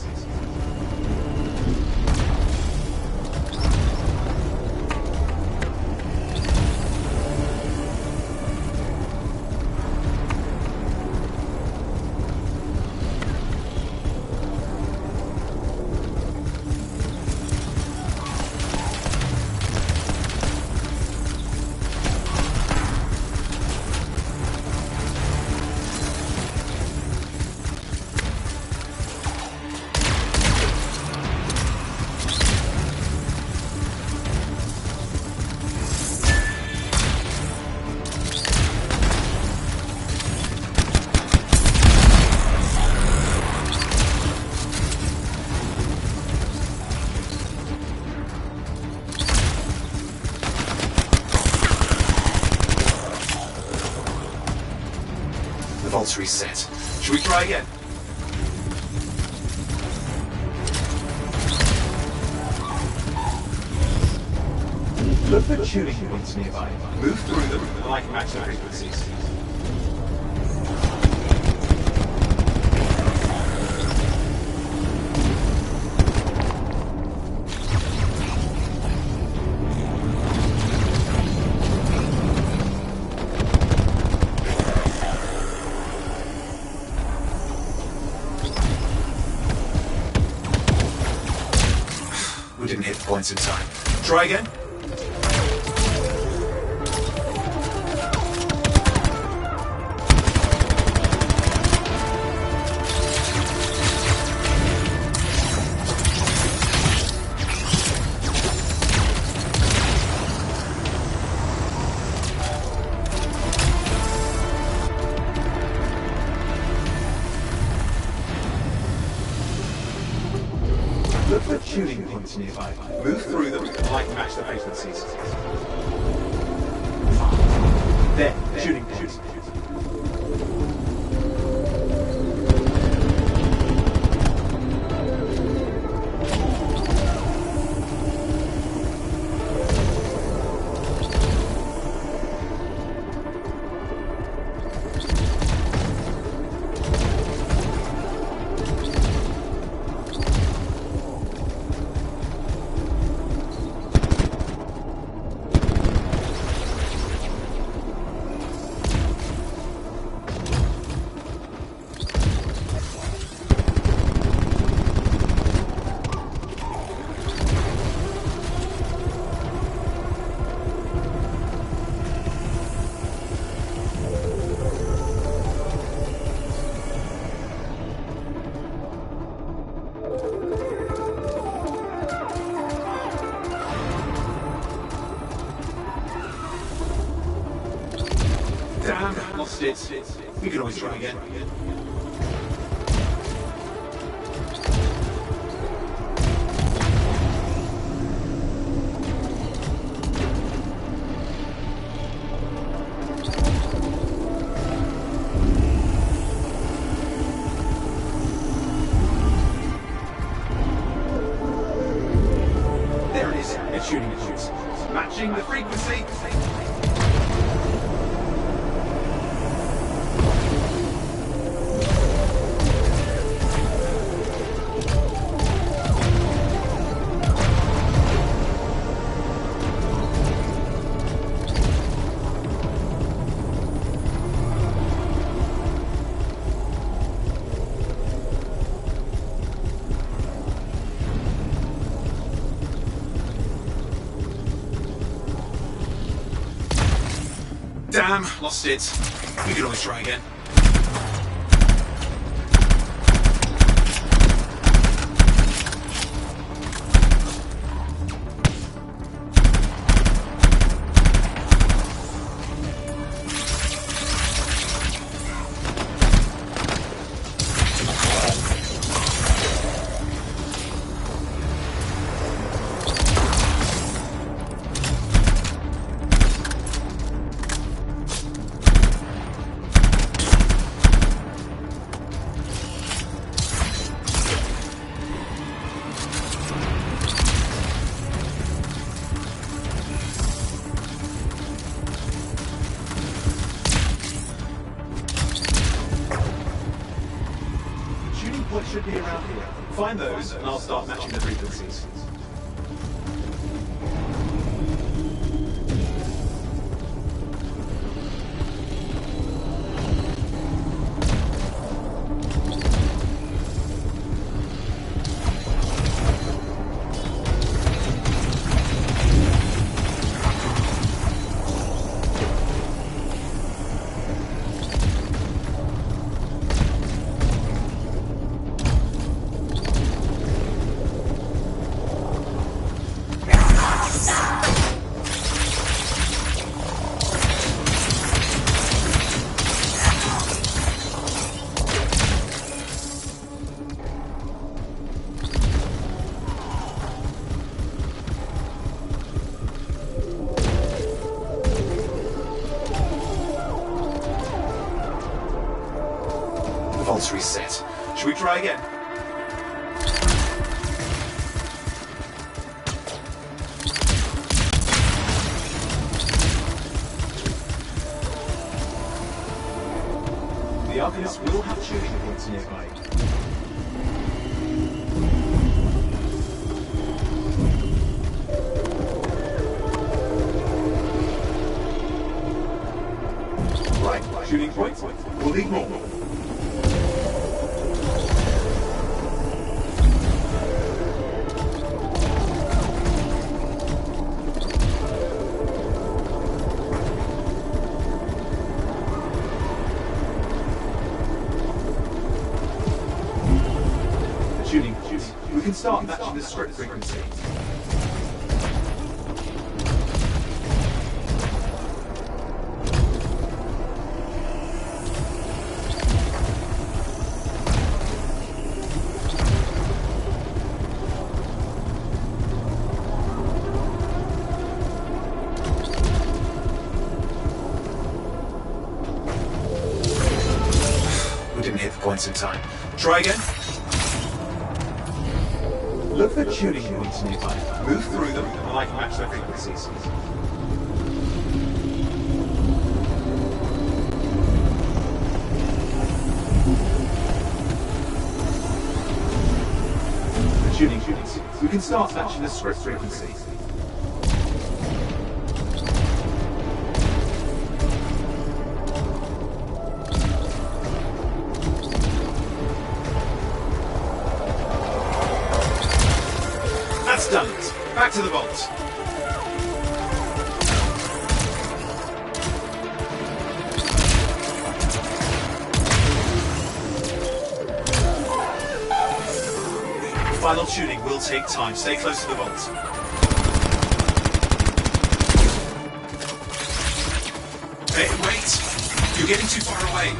Vault's reset. Should we try again? Look for tuning points nearby. Move through them, and I can match the frequencies. We didn't hit the points in time. Try again. points nearby. Move through them, like match the frequencies. There, shooting points. Damn, lost it. We can always try again. There it is. It's shooting at you. Matching the frequency. Damn, lost it. We can always try again. What should be around here? Find those, and I'll start matching the frequencies. The vault's reset. Should we try again? The Arcanist will have shooting points nearby. Right, shooting points. We'll need more. Shooting. We can start matching the script frequency. points in time. Try again. Look for tuning points nearby. Move through them and I can match their frequencies. The tuning units. We can start matching the script frequency. That's done it. Back to the vault. Final tuning will take time. Stay close to the vault. Hey, wait! You're getting too far away.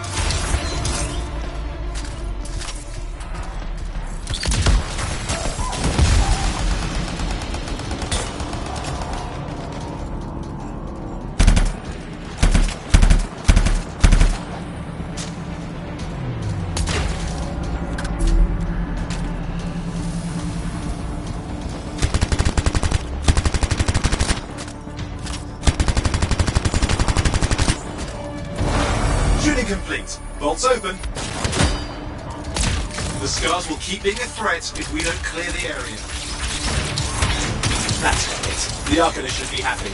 Tuning complete. Vault's open. The scars will keep being a threat if we don't clear the area. That's it. The Arcanist should be happy.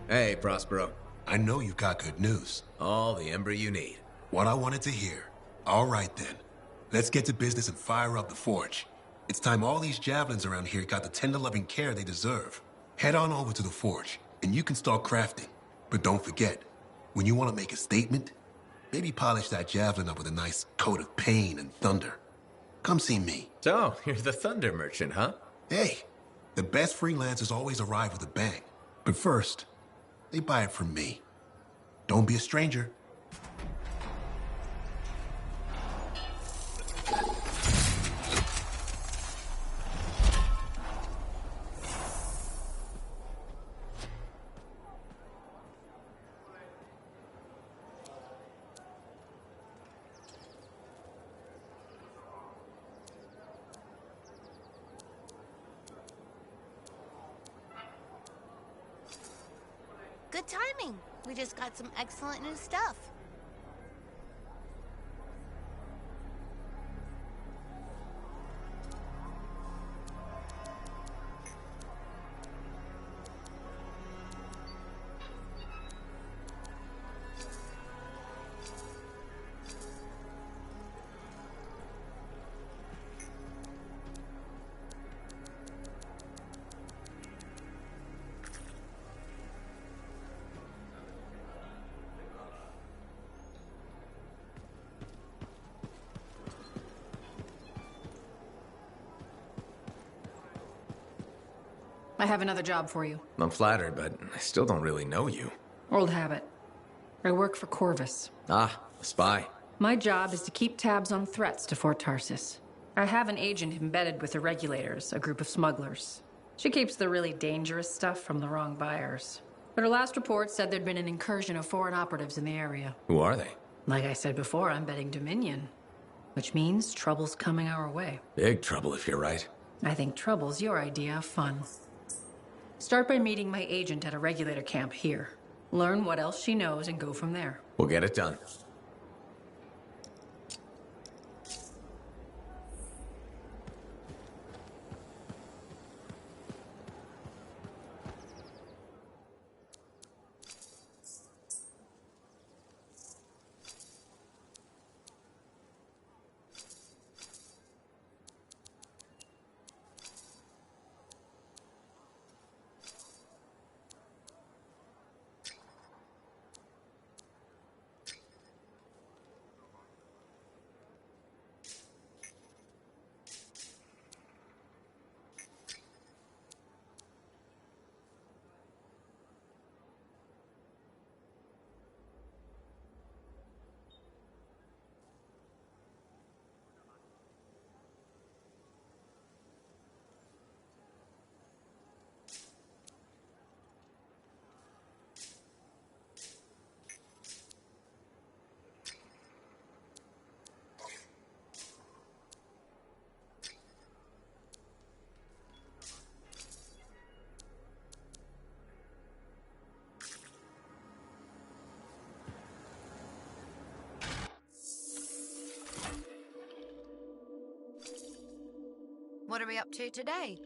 Hey, Prospero. I know you've got good news. All the Ember you need. What I wanted to hear. All right, then. Let's get to business and fire up the forge. It's time all these javelins around here got the tender loving care they deserve. Head on over to the forge, and you can start crafting. But don't forget, when you want to make a statement, maybe polish that javelin up with a nice coat of pain and thunder. Come see me. So, you're the thunder merchant, huh? Hey, the best freelancers always arrive with a bang. But first, they buy it from me. Don't be a stranger. Good timing. We just got some excellent new stuff. I have another job for you. I'm flattered, but I still don't really know you. Old habit. I work for Corvus. Ah, a spy. My job is to keep tabs on threats to Fort Tarsis. I have an agent embedded with the Regulators, a group of smugglers. She keeps the really dangerous stuff from the wrong buyers. But her last report said there'd been an incursion of foreign operatives in the area. Who are they? Like I said before, I'm betting Dominion. Which means trouble's coming our way. Big trouble if you're right. I think trouble's your idea of fun. Start by meeting my agent at a regulator camp here. Learn what else she knows and go from there. We'll get it done. What are we up to today?